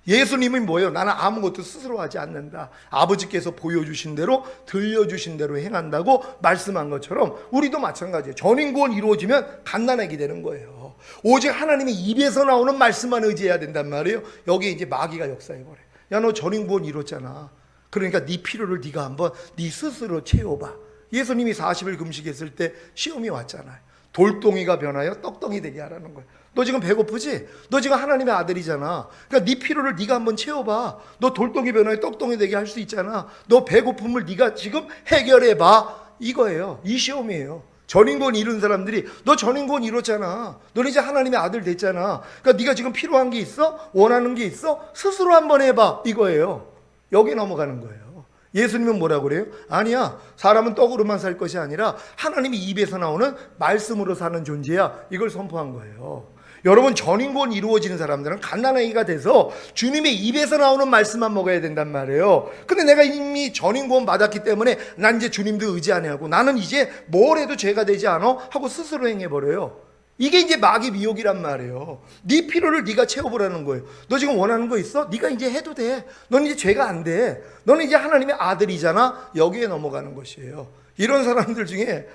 예수님은 뭐예요? 나는 아무것도 스스로 하지 않는다. 아버지께서 보여주신 대로 들려주신 대로 행한다고 말씀한 것처럼 우리도 마찬가지예요. 전인구원 이루어지면 갓난아기 되는 거예요. 오직 하나님의 입에서 나오는 말씀만 의지해야 된단 말이에요. 여기에 이제 마귀가 역사해버려요. 야, 너 전인구원 이뤘잖아. 그러니까 네 필요를 네가 한번 네 스스로 채워봐. 예수님이 40일 금식했을 때 시험이 왔잖아요. 돌덩이가 변하여 떡덩이 되게 하라는 거예요. 너 지금 배고프지? 너 지금 하나님의 아들이잖아. 그러니까 네 필요를 네가 한번 채워봐. 너 돌덩이 변화에 떡덩이 되게 할 수 있잖아. 너 배고픔을 네가 지금 해결해봐. 이거예요. 이 시험이에요. 전인구원 이룬 사람들이 너 전인구원 이뤘잖아. 너는 이제 하나님의 아들 됐잖아. 그러니까 네가 지금 필요한 게 있어? 원하는 게 있어? 스스로 한번 해봐. 이거예요. 여기 넘어가는 거예요. 예수님은 뭐라고 그래요? 아니야. 사람은 떡으로만 살 것이 아니라 하나님이 입에서 나오는 말씀으로 사는 존재야. 이걸 선포한 거예요. 여러분, 전인구원 이루어지는 사람들은 갓난아기가 돼서 주님의 입에서 나오는 말씀만 먹어야 된단 말이에요. 근데 내가 이미 전인구원 받았기 때문에 난 이제 주님도 의지 안 하고 나는 이제 뭘 해도 죄가 되지 않아? 하고 스스로 행해버려요. 이게 이제 마귀 미혹이란 말이에요. 네 필요를 네가 채워보라는 거예요. 너 지금 원하는 거 있어? 네가 이제 해도 돼. 너는 이제 죄가 안 돼. 너는 이제 하나님의 아들이잖아. 여기에 넘어가는 것이에요. 이런 사람들 중에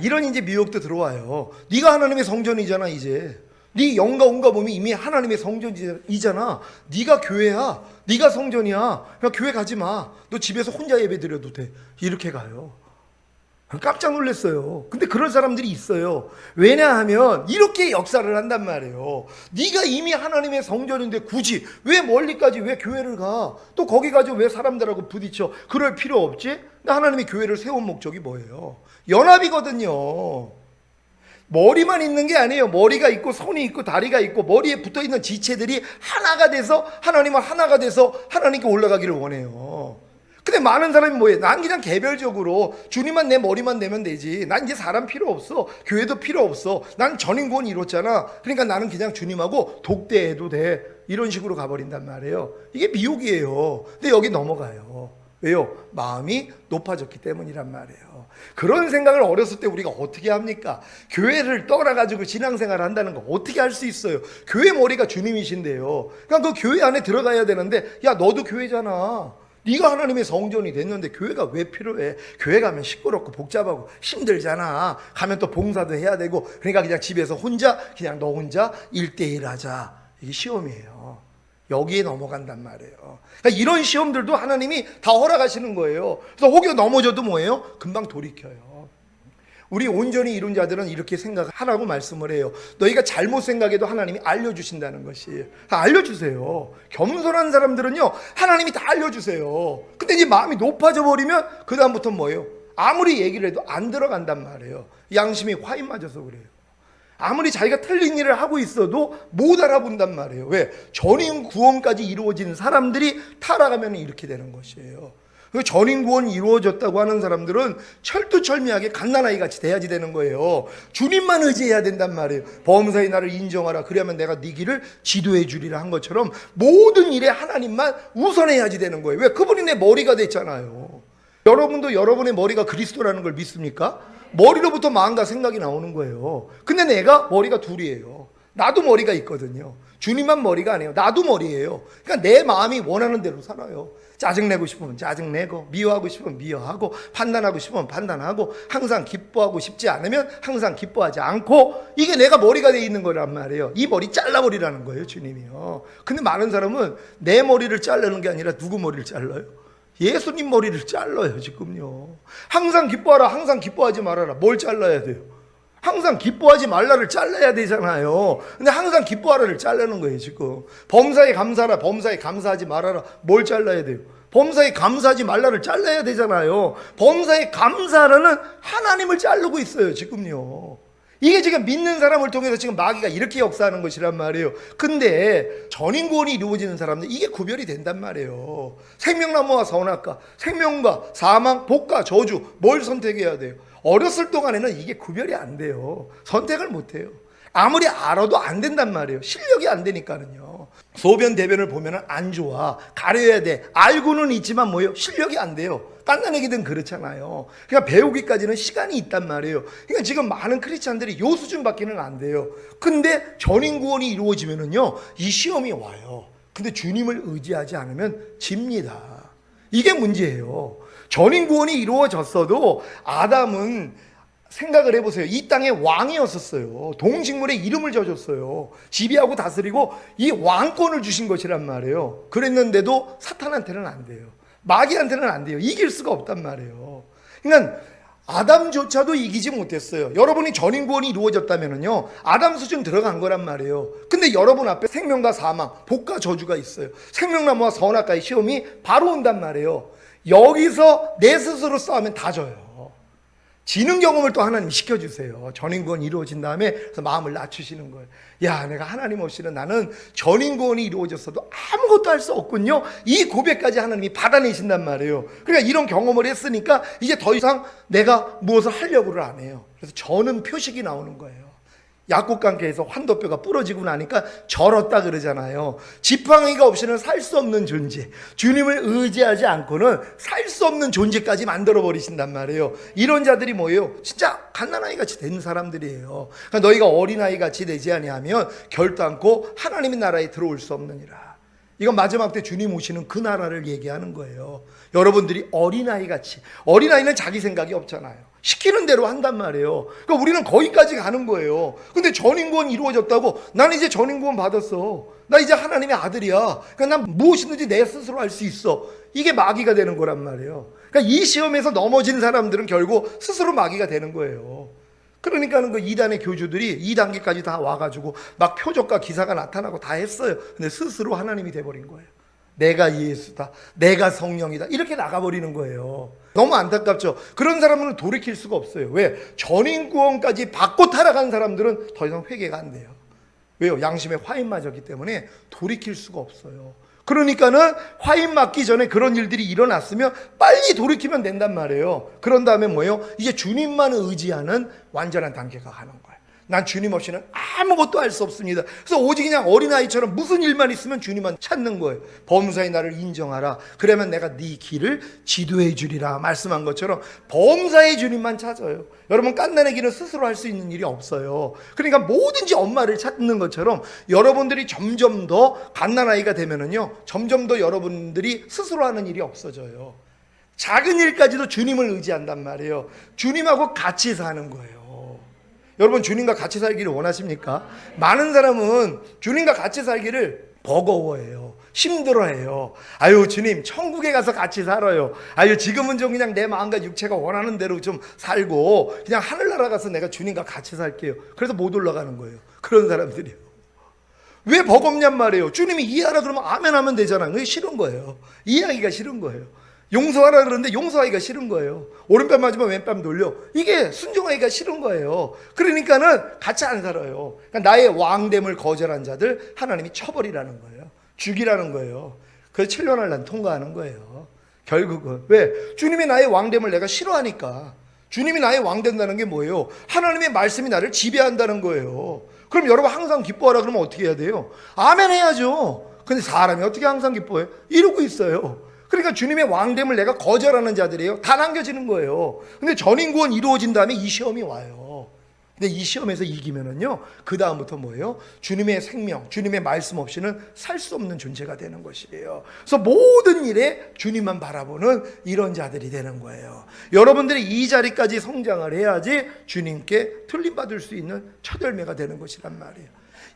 이런 이제 미혹도 들어와요. 네가 하나님의 성전이잖아. 이제 네 영과 온과 몸이 이미 하나님의 성전이잖아. 네가 교회야. 네가 성전이야. 그냥 교회 가지 마. 너 집에서 혼자 예배 드려도 돼. 이렇게 가요. 깜짝 놀랐어요. 근데 그런 사람들이 있어요. 왜냐하면 이렇게 역사를 한단 말이에요. 네가 이미 하나님의 성전인데 굳이 왜 멀리까지 왜 교회를 가? 또 거기 가서 왜 사람들하고 부딪혀? 그럴 필요 없지? 하나님이 교회를 세운 목적이 뭐예요? 연합이거든요. 머리만 있는 게 아니에요. 머리가 있고 손이 있고 다리가 있고 머리에 붙어있는 지체들이 하나가 돼서 하나님은 하나가 돼서 하나님께 올라가기를 원해요. 근데 많은 사람이 뭐예요? 난 그냥 개별적으로 주님만 내 머리만 내면 되지. 난 이제 사람 필요 없어. 교회도 필요 없어. 난 전인구원 이뤘잖아. 그러니까 나는 그냥 주님하고 독대해도 돼. 이런 식으로 가버린단 말이에요. 이게 미혹이에요. 근데 여기 넘어가요. 왜요? 마음이 높아졌기 때문이란 말이에요. 그런 생각을 어렸을 때 우리가 어떻게 합니까? 교회를 떠나가지고 신앙생활을 한다는 거 어떻게 할 수 있어요? 교회 머리가 주님이신데요. 그러니까 그 교회 안에 들어가야 되는데, 야, 너도 교회잖아. 네가 하나님의 성전이 됐는데 교회가 왜 필요해? 교회 가면 시끄럽고 복잡하고 힘들잖아. 가면 또 봉사도 해야 되고. 그러니까 그냥 집에서 혼자, 그냥 너 혼자 1대1 하자. 이게 시험이에요. 여기에 넘어간단 말이에요. 그러니까 이런 시험들도 하나님이 다 허락하시는 거예요. 그래서 혹여 넘어져도 뭐예요? 금방 돌이켜요. 우리 온전히 이룬 자들은 이렇게 생각하라고 말씀을 해요. 너희가 잘못 생각해도 하나님이 알려주신다는 것이. 알려주세요. 겸손한 사람들은요, 하나님이 다 알려주세요. 근데 이제 마음이 높아져 버리면 그 다음부터 뭐예요? 아무리 얘기를 해도 안 들어간단 말이에요. 양심이 화인 맞아서 그래요. 아무리 자기가 틀린 일을 하고 있어도 못 알아본단 말이에요. 왜? 전인 구원까지 이루어진 사람들이 타락하면 이렇게 되는 것이에요. 전인 구원이 이루어졌다고 하는 사람들은 철두철미하게 갓난아이 같이 돼야지 되는 거예요. 주님만 의지해야 된단 말이에요. 범사의 나를 인정하라. 그러면 내가 네 길을 지도해 주리라 한 것처럼 모든 일에 하나님만 우선해야지 되는 거예요. 왜? 그분이 내 머리가 됐잖아요. 여러분도 여러분의 머리가 그리스도라는 걸 믿습니까? 머리로부터 마음과 생각이 나오는 거예요. 근데 내가 머리가 둘이에요. 나도 머리가 있거든요. 주님만 머리가 아니에요. 나도 머리예요. 그러니까 내 마음이 원하는 대로 살아요. 짜증내고 싶으면 짜증내고, 미워하고 싶으면 미워하고, 판단하고 싶으면 판단하고, 항상 기뻐하고 싶지 않으면 항상 기뻐하지 않고, 이게 내가 머리가 돼 있는 거란 말이에요. 이 머리 잘라버리라는 거예요, 주님이요. 근데 많은 사람은 내 머리를 자르는 게 아니라 누구 머리를 잘라요? 예수님 머리를 잘라요, 지금요. 항상 기뻐하라, 항상 기뻐하지 말아라. 뭘 잘라야 돼요? 항상 기뻐하지 말라를 잘라야 되잖아요. 근데 항상 기뻐하라를 자르는 거예요, 지금. 범사에 감사하라, 범사에 감사하지 말아라. 뭘 잘라야 돼요? 범사에 감사하지 말라를 잘라야 되잖아요. 범사에 감사하라는 하나님을 자르고 있어요, 지금요. 이게 지금 믿는 사람을 통해서 지금 마귀가 이렇게 역사하는 것이란 말이에요. 근데 전인구원이 이루어지는 사람들 이게 구별이 된단 말이에요. 생명나무와 선악과, 생명과 사망, 복과 저주, 뭘 선택해야 돼요? 어렸을 동안에는 이게 구별이 안 돼요. 선택을 못 해요. 아무리 알아도 안 된단 말이에요. 실력이 안 되니까는요. 소변 대변을 보면 안 좋아, 가려야 돼, 알고는 있지만 뭐예요? 실력이 안 돼요. 깐난 애기든 그렇잖아요. 그러니까 배우기까지는 시간이 있단 말이에요. 그러니까 지금 많은 크리스찬들이 요 수준밖에는 안 돼요. 근데 전인구원이 이루어지면은요, 이 시험이 와요. 근데 주님을 의지하지 않으면 집니다. 이게 문제예요. 전인구원이 이루어졌어도 아담은 생각을 해보세요. 이 땅의 왕이었었어요. 동식물에 이름을 져줬어요. 지배하고 다스리고 이 왕권을 주신 것이란 말이에요. 그랬는데도 사탄한테는 안 돼요. 마귀한테는 안 돼요. 이길 수가 없단 말이에요. 그러니까 아담조차도 이기지 못했어요. 여러분이 전인구원이 이루어졌다면요, 아담 수준 들어간 거란 말이에요. 근데 여러분 앞에 생명과 사망, 복과 저주가 있어요. 생명나무와 선악과의 시험이 바로 온단 말이에요. 여기서 내 스스로 싸우면 다 져요. 지는 경험을 또 하나님 시켜주세요. 전인구원이 이루어진 다음에 그래서 마음을 낮추시는 거예요. 야, 내가 하나님 없이는 나는 전인구원이 이루어졌어도 아무것도 할 수 없군요. 이 고백까지 하나님이 받아내신단 말이에요. 그러니까 이런 경험을 했으니까 이제 더 이상 내가 무엇을 하려고를 안 해요. 그래서 저는 표식이 나오는 거예요. 약국관계에서 환도뼈가 부러지고 나니까 절었다 그러잖아요. 지팡이가 없이는 살 수 없는 존재, 주님을 의지하지 않고는 살 수 없는 존재까지 만들어 버리신단 말이에요. 이런 자들이 뭐예요? 진짜 갓난아이 같이 된 사람들이에요. 그러니까 너희가 어린아이 같이 되지 아니하면 결단코 하나님의 나라에 들어올 수 없느니라. 이건 마지막 때 주님 오시는 그 나라를 얘기하는 거예요. 여러분들이 어린아이 같이, 어린아이는 자기 생각이 없잖아요. 시키는 대로 한단 말이에요. 그러니까 우리는 거기까지 가는 거예요. 근데 전인구원 이루어졌다고, 나는 이제 전인구원 받았어, 나 이제 하나님의 아들이야, 그러니까 난 무엇이든지 내 스스로 할 수 있어, 이게 마귀가 되는 거란 말이에요. 그러니까 이 시험에서 넘어진 사람들은 결국 스스로 마귀가 되는 거예요. 그러니까는 그 이단의 교주들이 2단계까지 다 와가지고 막 표적과 기사가 나타나고 다 했어요. 근데 스스로 하나님이 돼버린 거예요. 내가 예수다, 내가 성령이다, 이렇게 나가버리는 거예요. 너무 안타깝죠. 그런 사람은 돌이킬 수가 없어요. 왜? 전인구원까지 받고 타락한 사람들은 더 이상 회개가 안 돼요. 왜요? 양심에 화인 맞았기 때문에 돌이킬 수가 없어요. 그러니까는 화인 맞기 전에 그런 일들이 일어났으면 빨리 돌이키면 된단 말이에요. 그런 다음에 뭐예요? 이제 주님만 의지하는 완전한 단계가 가는 거예요. 난 주님 없이는 아무것도 할 수 없습니다. 그래서 오직 그냥 어린아이처럼 무슨 일만 있으면 주님만 찾는 거예요. 범사의 나를 인정하라. 그러면 내가 네 길을 지도해 주리라 말씀한 것처럼 범사의 주님만 찾아요. 여러분, 깐난의 길은 스스로 할 수 있는 일이 없어요. 그러니까 뭐든지 엄마를 찾는 것처럼 여러분들이 점점 더 갓난아이가 되면은요, 점점 더 여러분들이 스스로 하는 일이 없어져요. 작은 일까지도 주님을 의지한단 말이에요. 주님하고 같이 사는 거예요. 여러분, 주님과 같이 살기를 원하십니까? 많은 사람은 주님과 같이 살기를 버거워해요. 힘들어해요. 아유, 주님 천국에 가서 같이 살아요. 아유, 지금은 좀 그냥 내 마음과 육체가 원하는 대로 좀 살고 그냥 하늘나라 가서 내가 주님과 같이 살게요. 그래서 못 올라가는 거예요. 그런 사람들이요. 왜 버겁냔 말이에요. 주님이 이해하라 그러면 아멘 하면 되잖아요. 그게 싫은 거예요. 이해하기가 싫은 거예요. 용서하라 그러는데 용서하기가 싫은 거예요. 오른뺨 맞으면 왼뺨 돌려. 이게 순종하기가 싫은 거예요. 그러니까는 같이 안 살아요. 그러니까 나의 왕됨을 거절한 자들 하나님이 쳐버리라는 거예요. 죽이라는 거예요. 그래서 7년을 난 통과하는 거예요. 결국은 왜? 주님이 나의 왕됨을 내가 싫어하니까. 주님이 나의 왕 된다는 게 뭐예요? 하나님의 말씀이 나를 지배한다는 거예요. 그럼 여러분 항상 기뻐하라 그러면 어떻게 해야 돼요? 아멘 해야죠. 근데 사람이 어떻게 항상 기뻐해요? 이러고 있어요. 그러니까 주님의 왕됨을 내가 거절하는 자들이에요. 다 남겨지는 거예요. 근데 전인구원 이루어진 다음에 이 시험이 와요. 근데 이 시험에서 이기면은요, 그 다음부터 뭐예요? 주님의 생명, 주님의 말씀 없이는 살 수 없는 존재가 되는 것이에요. 그래서 모든 일에 주님만 바라보는 이런 자들이 되는 거예요. 여러분들이 이 자리까지 성장을 해야지 주님께 틀림받을 수 있는 첫 열매가 되는 것이란 말이에요.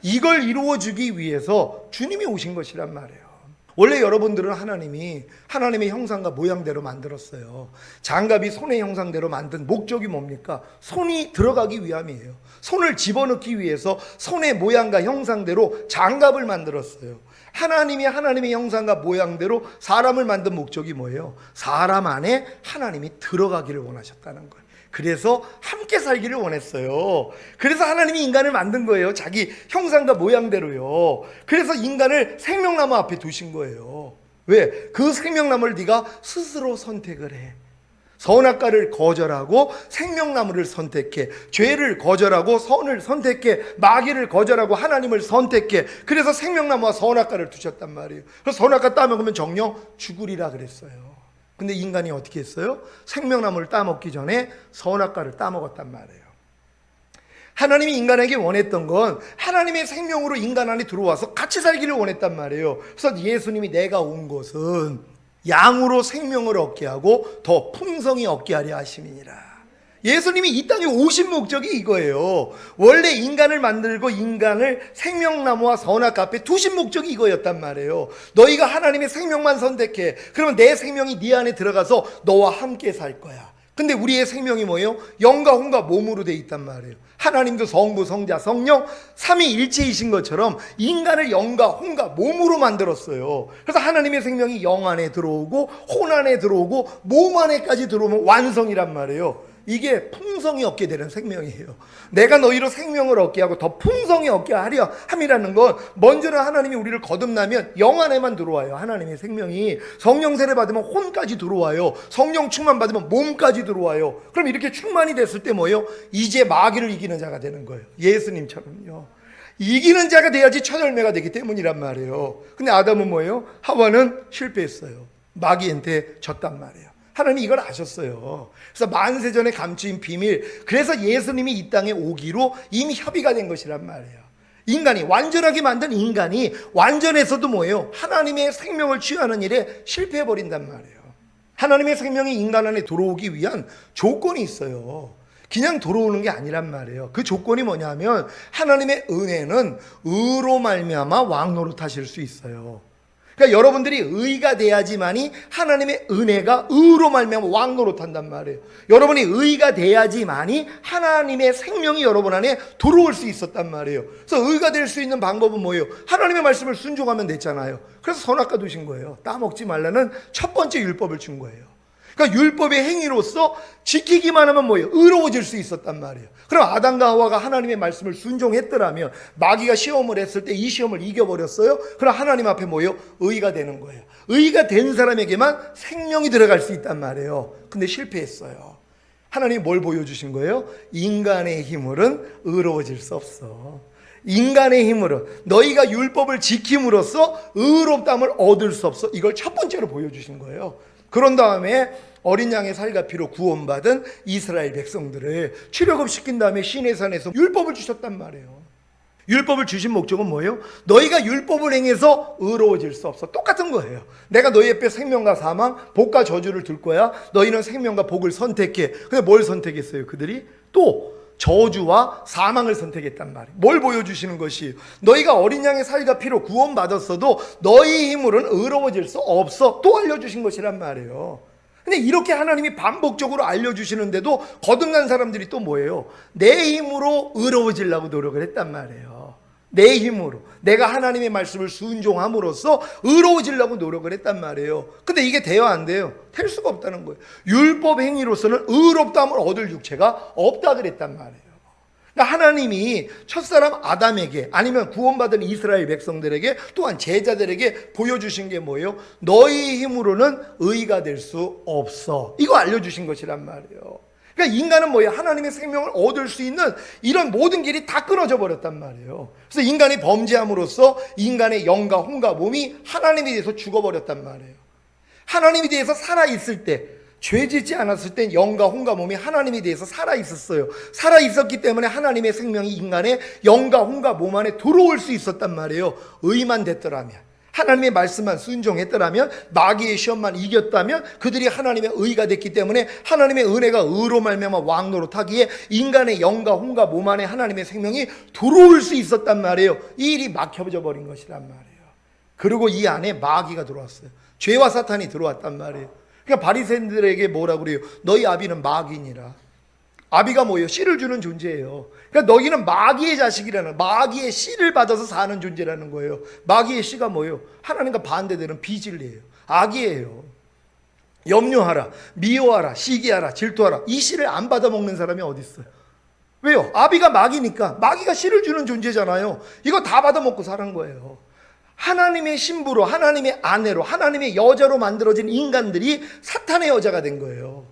이걸 이루어주기 위해서 주님이 오신 것이란 말이에요. 원래 여러분들은 하나님이 하나님의 형상과 모양대로 만들었어요. 장갑이 손의 형상대로 만든 목적이 뭡니까? 손이 들어가기 위함이에요. 손을 집어넣기 위해서 손의 모양과 형상대로 장갑을 만들었어요. 하나님이 하나님의 형상과 모양대로 사람을 만든 목적이 뭐예요? 사람 안에 하나님이 들어가기를 원하셨다는 거예요. 그래서 함께 살기를 원했어요. 그래서 하나님이 인간을 만든 거예요. 자기 형상과 모양대로요. 그래서 인간을 생명나무 앞에 두신 거예요. 왜? 그 생명나무를 네가 스스로 선택을 해. 선악과를 거절하고 생명나무를 선택해. 죄를 거절하고 선을 선택해. 마귀를 거절하고 하나님을 선택해. 그래서 생명나무와 선악과를 두셨단 말이에요. 그래서 선악과 따먹으면 정녕 죽으리라 그랬어요. 근데 인간이 어떻게 했어요? 생명나무를 따먹기 전에 선악과를 따먹었단 말이에요. 하나님이 인간에게 원했던 건 하나님의 생명으로 인간 안에 들어와서 같이 살기를 원했단 말이에요. 그래서 예수님이 내가 온 것은 양으로 생명을 얻게 하고 더 풍성히 얻게 하려 하심이니라. 예수님이 이 땅에 오신 목적이 이거예요. 원래 인간을 만들고 인간을 생명나무와 선악과 앞에 두신 목적이 이거였단 말이에요. 너희가 하나님의 생명만 선택해. 그러면 내 생명이 네 안에 들어가서 너와 함께 살 거야. 근데 우리의 생명이 뭐예요? 영과 혼과 몸으로 돼 있단 말이에요. 하나님도 성부, 성자, 성령 삼위일체이신 것처럼 인간을 영과 혼과 몸으로 만들었어요. 그래서 하나님의 생명이 영 안에 들어오고 혼 안에 들어오고 몸 안에까지 들어오면 완성이란 말이에요. 이게 풍성이 얻게 되는 생명이에요. 내가 너희로 생명을 얻게 하고 더 풍성히 얻게 하려 함이라는 건 먼저는 하나님이 우리를 거듭나면 영 안에만 들어와요. 하나님의 생명이 성령 세례 받으면 혼까지 들어와요. 성령 충만 받으면 몸까지 들어와요. 그럼 이렇게 충만이 됐을 때 뭐예요? 이제 마귀를 이기는 자가 되는 거예요. 예수님처럼요. 이기는 자가 돼야지 첫 열매가 되기 때문이란 말이에요. 근데 아담은 뭐예요? 하와는 실패했어요. 마귀한테 졌단 말이에요. 하나님이 이걸 아셨어요. 그래서 만세전에 감추인 비밀, 그래서 예수님이 이 땅에 오기로 이미 협의가 된 것이란 말이에요. 인간이 완전하게 만든 인간이 완전해서도 뭐예요? 하나님의 생명을 취하는 일에 실패해버린단 말이에요. 하나님의 생명이 인간 안에 들어오기 위한 조건이 있어요. 그냥 들어오는 게 아니란 말이에요. 그 조건이 뭐냐면 하나님의 은혜는 의로 말미암아 왕 노릇하실 수 있어요. 그러니까 여러분들이 의가 돼야지만이 하나님의 은혜가 의로 말미암아 왕 노릇한단 말이에요. 여러분이 의가 돼야지만이 하나님의 생명이 여러분 안에 들어올 수 있었단 말이에요. 그래서 의가 될 수 있는 방법은 뭐예요? 하나님의 말씀을 순종하면 됐잖아요. 그래서 선악과 두신 거예요. 따먹지 말라는 첫 번째 율법을 준 거예요. 그러니까 율법의 행위로서 지키기만 하면 뭐예요? 의로워질 수 있었단 말이에요. 그럼 아담과 하와가 하나님의 말씀을 순종했더라면 마귀가 시험을 했을 때 이 시험을 이겨버렸어요. 그럼 하나님 앞에 뭐예요? 의가 되는 거예요. 의가 된 사람에게만 생명이 들어갈 수 있단 말이에요. 근데 실패했어요. 하나님이 뭘 보여주신 거예요? 인간의 힘으로는 의로워질 수 없어. 인간의 힘으로 너희가 율법을 지킴으로써 의롭다함을 얻을 수 없어. 이걸 첫 번째로 보여주신 거예요. 그런 다음에 어린 양의 살과 피로 구원받은 이스라엘 백성들을 출애굽시킨 다음에 시내산에서 율법을 주셨단 말이에요. 율법을 주신 목적은 뭐예요? 너희가 율법을 행해서 의로워질 수 없어. 똑같은 거예요. 내가 너희 앞에 생명과 사망, 복과 저주를 둘 거야. 너희는 생명과 복을 선택해. 근데 뭘 선택했어요? 그들이 또 저주와 사망을 선택했단 말이에요. 뭘 보여주시는 것이 너희가 어린 양의 살과 피로 구원받았어도 너희 힘으로는 의로워질 수 없어. 또 알려주신 것이란 말이에요. 근데 이렇게 하나님이 반복적으로 알려주시는데도 거듭난 사람들이 또 뭐예요? 내 힘으로 의로워지려고 노력을 했단 말이에요. 내 힘으로 내가 하나님의 말씀을 순종함으로써 의로워지려고 노력을 했단 말이에요. 근데 이게 돼요, 안 돼요? 될 수가 없다는 거예요. 율법 행위로서는 의롭다함을 얻을 육체가 없다 그랬단 말이에요. 그러니까 하나님이 첫사람 아담에게 아니면 구원받은 이스라엘 백성들에게 또한 제자들에게 보여주신 게 뭐예요? 너희 힘으로는 의가 될 수 없어. 이거 알려주신 것이란 말이에요. 그러니까 인간은 뭐예요? 하나님의 생명을 얻을 수 있는 이런 모든 길이 다 끊어져 버렸단 말이에요. 그래서 인간이 범죄함으로써 인간의 영과 혼과 몸이 하나님에 대해서 죽어버렸단 말이에요. 하나님에 대해서 살아있을 때, 죄 짓지 않았을 땐 영과 혼과 몸이 하나님에 대해서 살아있었어요. 살아있었기 때문에 하나님의 생명이 인간의 영과 혼과 몸 안에 들어올 수 있었단 말이에요. 의만 됐더라면, 하나님의 말씀만 순종했더라면, 마귀의 시험만 이겼다면 그들이 하나님의 의가 됐기 때문에 하나님의 은혜가 의로 말미암아 왕노릇하기에 인간의 영과 혼과 몸 안에 하나님의 생명이 들어올 수 있었단 말이에요. 이 일이 막혀져 버린 것이란 말이에요. 그리고 이 안에 마귀가 들어왔어요. 죄와 사탄이 들어왔단 말이에요. 그러니까 바리새인들에게 뭐라고 그래요? 너희 아비는 마귀니라. 아비가 뭐예요? 씨를 주는 존재예요. 그러니까 너희는 마귀의 자식이라는, 마귀의 씨를 받아서 사는 존재라는 거예요. 마귀의 씨가 뭐예요? 하나님과 반대되는 비진리예요. 악이에요. 염려하라, 미워하라, 시기하라, 질투하라. 이 씨를 안 받아 먹는 사람이 어디 있어요? 왜요? 아비가 마귀니까. 마귀가 씨를 주는 존재잖아요. 이거 다 받아 먹고 사는 거예요. 하나님의 신부로, 하나님의 아내로, 하나님의 여자로 만들어진 인간들이 사탄의 여자가 된 거예요.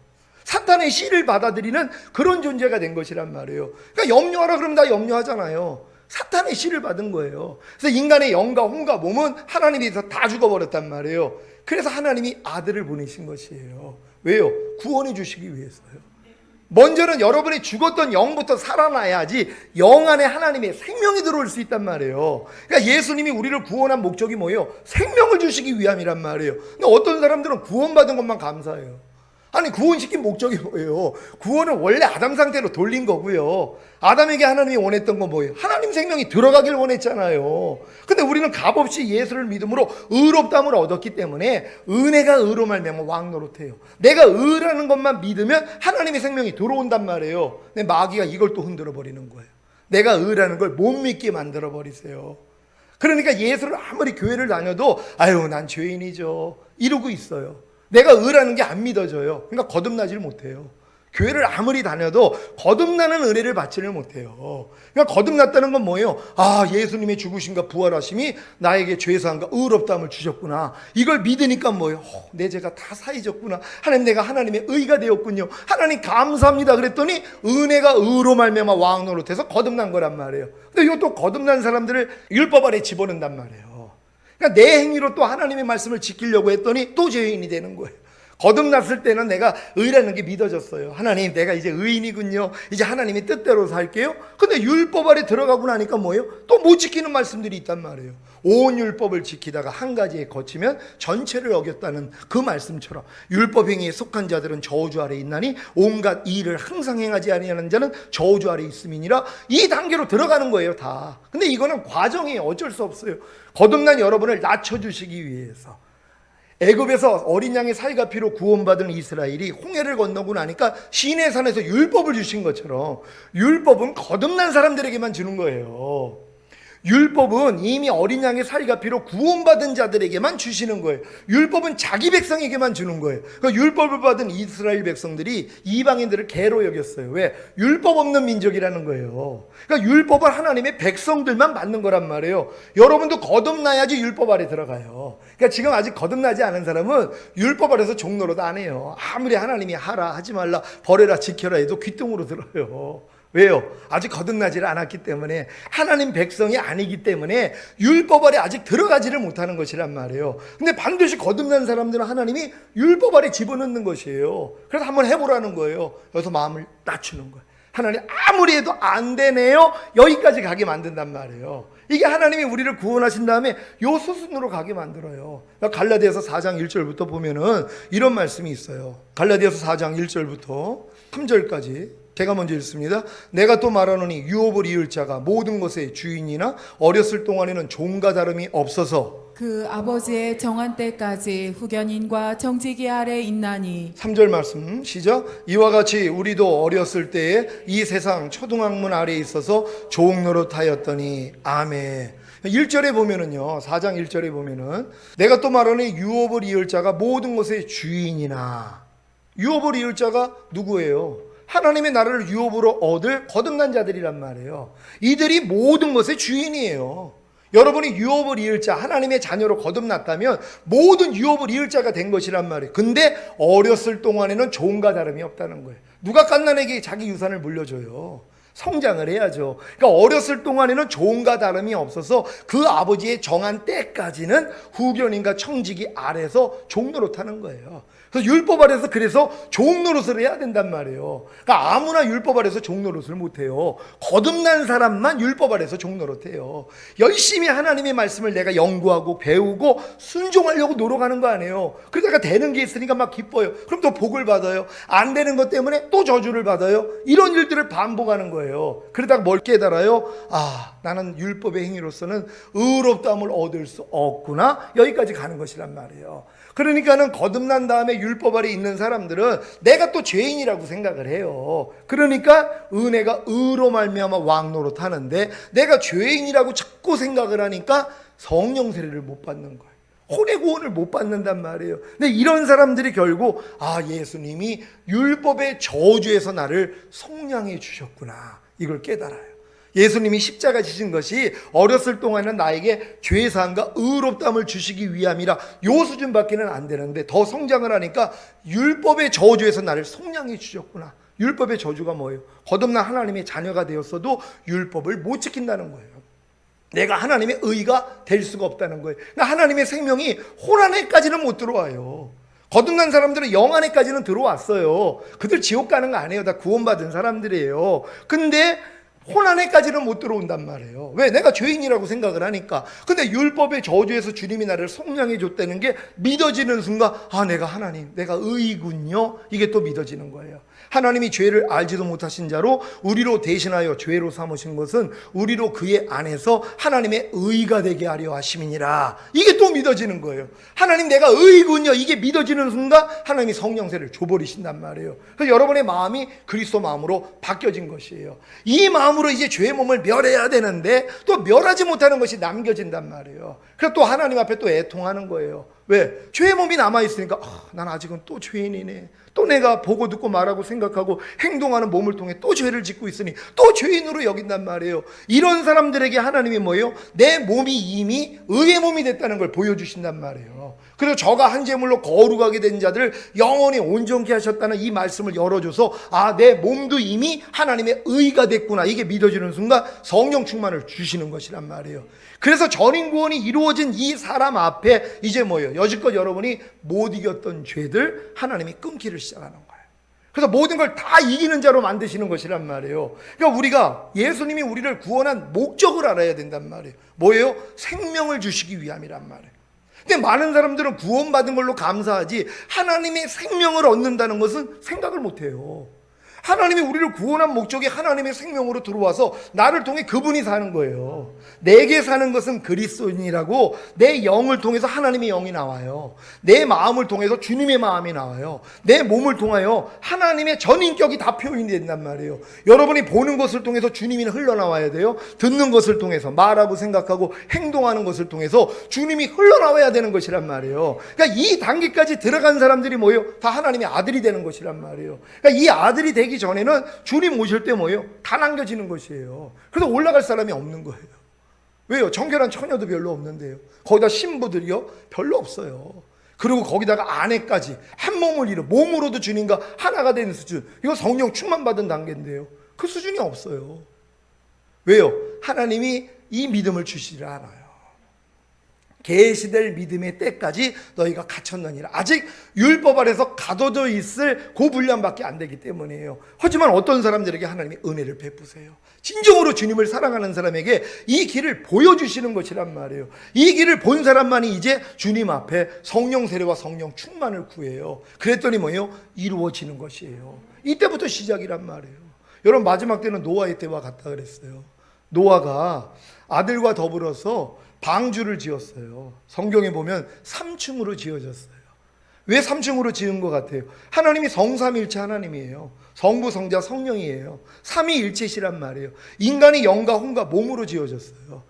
사탄의 씨를 받아들이는 그런 존재가 된 것이란 말이에요. 그러니까 염려하라 그러면 다 염려하잖아요. 사탄의 씨를 받은 거예요. 그래서 인간의 영과 혼과 몸은 하나님에서 다 죽어버렸단 말이에요. 그래서 하나님이 아들을 보내신 것이에요. 왜요? 구원해 주시기 위해서요. 먼저는 여러분이 죽었던 영부터 살아나야지 영 안에 하나님의 생명이 들어올 수 있단 말이에요. 그러니까 예수님이 우리를 구원한 목적이 뭐예요? 생명을 주시기 위함이란 말이에요. 근데 어떤 사람들은 구원받은 것만 감사해요. 아니, 구원시킨 목적이 뭐예요? 구원은 원래 아담 상태로 돌린 거고요. 아담에게 하나님이 원했던 건 뭐예요? 하나님 생명이 들어가길 원했잖아요. 근데 우리는 값없이 예수를 믿음으로 의롭다함을 얻었기 때문에 은혜가 의로 말미암아 왕노릇해요. 내가 의라는 것만 믿으면 하나님의 생명이 들어온단 말이에요. 근데 마귀가 이걸 또 흔들어 버리는 거예요. 내가 의라는 걸 못 믿게 만들어 버리세요. 그러니까 예수를 아무리 교회를 다녀도 아유, 난 죄인이죠, 이러고 있어요. 내가 의라는 게 안 믿어져요. 그러니까 거듭나지를 못해요. 교회를 아무리 다녀도 거듭나는 은혜를 받지를 못해요. 그러니까 거듭났다는 건 뭐예요? 아, 예수님의 죽으심과 부활하심이 나에게 죄사함과 의롭다함을 주셨구나. 이걸 믿으니까 뭐예요? 내 죄가 다 사해졌구나. 하나님, 내가 하나님의 의가 되었군요. 하나님 감사합니다. 그랬더니 은혜가 의로 말미암아 왕노릇해서 거듭난 거란 말이에요. 근데 이것도 거듭난 사람들을 율법 아래 집어넣는단 말이에요. 그러니까 내 행위로 또 하나님의 말씀을 지키려고 했더니 또 죄인이 되는 거예요. 거듭났을 때는 내가 의라는 게 믿어졌어요. 하나님, 내가 이제 의인이군요. 이제 하나님의 뜻대로 살게요. 근데 율법 아래 들어가고 나니까 뭐예요? 또 못 지키는 말씀들이 있단 말이에요. 온 율법을 지키다가 한 가지에 거치면 전체를 어겼다는 그 말씀처럼 율법 행위에 속한 자들은 저주 아래 있나니 온갖 이 일을 항상 행하지 아니하는 자는 저주 아래 있음이니라. 이 단계로 들어가는 거예요, 다. 근데 이거는 과정이에요. 어쩔 수 없어요. 거듭난 여러분을 낮춰주시기 위해서. 애굽에서 어린 양의 살과 피로 구원받은 이스라엘이 홍해를 건너고 나니까 시내산에서 율법을 주신 것처럼 율법은 거듭난 사람들에게만 주는 거예요. 율법은 이미 어린 양의 살과 피로 구원받은 자들에게만 주시는 거예요. 율법은 자기 백성에게만 주는 거예요. 그러니까 율법을 받은 이스라엘 백성들이 이방인들을 개로 여겼어요. 왜? 율법 없는 민족이라는 거예요. 그러니까 율법은 하나님의 백성들만 받는 거란 말이에요. 여러분도 거듭나야지 율법 아래 들어가요. 그러니까 지금 아직 거듭나지 않은 사람은 율법 아래서 종노릇 안 해요. 아무리 하나님이 하라, 하지 말라, 버려라, 지켜라 해도 귀뚱으로 들어요. 왜요? 아직 거듭나지를 않았기 때문에, 하나님 백성이 아니기 때문에 율법 아래 아직 들어가지를 못하는 것이란 말이에요. 근데 반드시 거듭난 사람들은 하나님이 율법 아래 집어넣는 것이에요. 그래서 한번 해보라는 거예요. 여기서 마음을 낮추는 거예요. 하나님, 아무리 해도 안 되네요. 여기까지 가게 만든단 말이에요. 이게 하나님이 우리를 구원하신 다음에 요 수순으로 가게 만들어요. 갈라디아서 4장 1절부터 보면은 이런 말씀이 있어요. 갈라디아서 4장 1절부터 3절까지 제가 먼저 읽습니다. 내가 또 말하노니 유업을 이을 자가 모든 것의 주인이나 어렸을 동안에는 종과 다름이 없어서 그 아버지의 정한 때까지 후견인과 정직이 아래 있나니 3절 말씀 시작. 이와 같이 우리도 어렸을 때에 이 세상 초등학문 아래에 있어서 종 노릇하였더니 아멘. 1절에 보면은요, 4장 1절에 보면은 내가 또 말하니 유업을 이을 자가 모든 것의 주인이나. 유업을 이을 자가 누구예요? 하나님의 나라를 유업으로 얻을 거듭난 자들이란 말이에요. 이들이 모든 것의 주인이에요. 여러분이 유업을 이을 자, 하나님의 자녀로 거듭났다면 모든 유업을 이을 자가 된 것이란 말이에요. 근데 어렸을 동안에는 종과 다름이 없다는 거예요. 누가 갓난에게 자기 유산을 물려줘요? 성장을 해야죠. 그러니까 어렸을 동안에는 종과 다름이 없어서 그 아버지의 정한 때까지는 후견인과 청지기 아래서 종 노릇하는 거예요. 그래서 율법 아래서 그래서 종 노릇을 해야 된단 말이에요. 그러니까 아무나 율법 아래서 종 노릇을 못해요. 거듭난 사람만 율법 아래서 종 노릇해요. 열심히 하나님의 말씀을 내가 연구하고 배우고 순종하려고 노력하는 거 아니에요. 그러다가 되는 게 있으니까 막 기뻐요. 그럼 또 복을 받아요. 안 되는 것 때문에 또 저주를 받아요. 이런 일들을 반복하는 거예요. 그러다가 뭘 깨달아요? 아, 나는 율법의 행위로서는 의롭다함을 얻을 수 없구나. 여기까지 가는 것이란 말이에요. 그러니까는 거듭난 다음에 율법 아래 있는 사람들은 내가 또 죄인이라고 생각을 해요. 그러니까 은혜가 의로 말미암아 왕 노릇하는데 내가 죄인이라고 자꾸 생각을 하니까 성령 세례를 못 받는 거예요. 혼의 구원을 못 받는단 말이에요. 근데 이런 사람들이 결국 아, 예수님이 율법의 저주에서 나를 속량해 주셨구나, 이걸 깨달아요. 예수님이 십자가 지신 것이 어렸을 동안은 나에게 죄사함과 의롭다함을 주시기 위함이라 요 수준밖에는 안 되는데 더 성장을 하니까 율법의 저주에서 나를 속량해 주셨구나. 율법의 저주가 뭐예요? 거듭난 하나님의 자녀가 되었어도 율법을 못 지킨다는 거예요. 내가 하나님의 의가 될 수가 없다는 거예요. 그러니까 하나님의 생명이 혼안에까지는 못 들어와요. 거듭난 사람들은 영안에까지는 들어왔어요. 그들 지옥 가는 거 아니에요. 다 구원받은 사람들이에요. 근데 혼안에까지는 못 들어온단 말이에요. 왜? 내가 죄인이라고 생각을 하니까. 근데 율법의 저주에서 주님이 나를 속량해 줬다는 게 믿어지는 순간 아, 내가 하나님, 내가 의군요, 이게 또 믿어지는 거예요. 하나님이 죄를 알지도 못하신 자로 우리로 대신하여 죄로 삼으신 것은 우리로 그의 안에서 하나님의 의가 되게 하려 하심이니라. 이게 또 믿어지는 거예요. 하나님, 내가 의군요, 이게 믿어지는 순간 하나님이 성령세를 줘버리신단 말이에요. 그래서 여러분의 마음이 그리스도 마음으로 바뀌어진 것이에요. 이 마음으로 이제 죄의 몸을 멸해야 되는데 또 멸하지 못하는 것이 남겨진단 말이에요. 그래서 또 하나님 앞에 또 애통하는 거예요. 왜? 죄의 몸이 남아있으니까 아, 난 아직은 또 죄인이네. 또 내가 보고 듣고 말하고 생각하고 행동하는 몸을 통해 또 죄를 짓고 있으니 또 죄인으로 여긴단 말이에요. 이런 사람들에게 하나님이 뭐예요? 내 몸이 이미 의의 몸이 됐다는 걸 보여주신단 말이에요. 그래서 저가 한 제물로 거룩하게 된 자들 영원히 온전케 하셨다는 이 말씀을 열어줘서 아, 내 몸도 이미 하나님의 의가 됐구나, 이게 믿어지는 순간 성령 충만을 주시는 것이란 말이에요. 그래서 전인 구원이 이루어진 이 사람 앞에 이제 뭐예요? 여지껏 여러분이 못 이겼던 죄들 하나님이 끊기를 시작하는 거예요. 그래서 모든 걸 다 이기는 자로 만드시는 것이란 말이에요. 그러니까 우리가 예수님이 우리를 구원한 목적을 알아야 된단 말이에요. 뭐예요? 생명을 주시기 위함이란 말이에요. 근데 많은 사람들은 구원받은 걸로 감사하지 하나님의 생명을 얻는다는 것은 생각을 못해요. 하나님이 우리를 구원한 목적이 하나님의 생명으로 들어와서 나를 통해 그분이 사는 거예요. 내게 사는 것은 그리스도인이라고 내 영을 통해서 하나님의 영이 나와요. 내 마음을 통해서 주님의 마음이 나와요. 내 몸을 통하여 하나님의 전인격이 다 표현이 된단 말이에요. 여러분이 보는 것을 통해서 주님이 흘러나와야 돼요. 듣는 것을 통해서 말하고 생각하고 행동하는 것을 통해서 주님이 흘러나와야 되는 것이란 말이에요. 그러니까 이 단계까지 들어간 사람들이 뭐예요? 다 하나님의 아들이 되는 것이란 말이에요. 그러니까 이 아들이 되기 전에는 주님 오실 때 뭐예요? 다 남겨지는 것이에요. 그래서 올라갈 사람이 없는 거예요. 왜요? 정결한 처녀도 별로 없는데요. 거기다 신부들이요? 별로 없어요. 그리고 거기다가 아내까지 한 몸을 이루 몸으로도 주님과 하나가 되는 수준, 이거 성령 충만 받은 단계인데요. 그 수준이 없어요. 왜요? 하나님이 이 믿음을 주시지 않아요. 계시될 믿음의 때까지 너희가 갇혔느니라. 아직 율법 아래서 가둬져 있을 그 분량밖에 안 되기 때문이에요. 하지만 어떤 사람들에게 하나님이 은혜를 베푸세요. 진정으로 주님을 사랑하는 사람에게 이 길을 보여주시는 것이란 말이에요. 이 길을 본 사람만이 이제 주님 앞에 성령 세례와 성령 충만을 구해요. 그랬더니 뭐예요? 이루어지는 것이에요. 이때부터 시작이란 말이에요. 여러분, 마지막 때는 노아의 때와 같다 그랬어요. 노아가 아들과 더불어서 방주를 지었어요. 성경에 보면 3층으로 지어졌어요. 왜 3층으로 지은 것 같아요? 하나님이 성삼일체 하나님이에요. 성부, 성자, 성령이에요. 삼위일체시란 말이에요. 인간이 영과 혼과 몸으로 지어졌어요.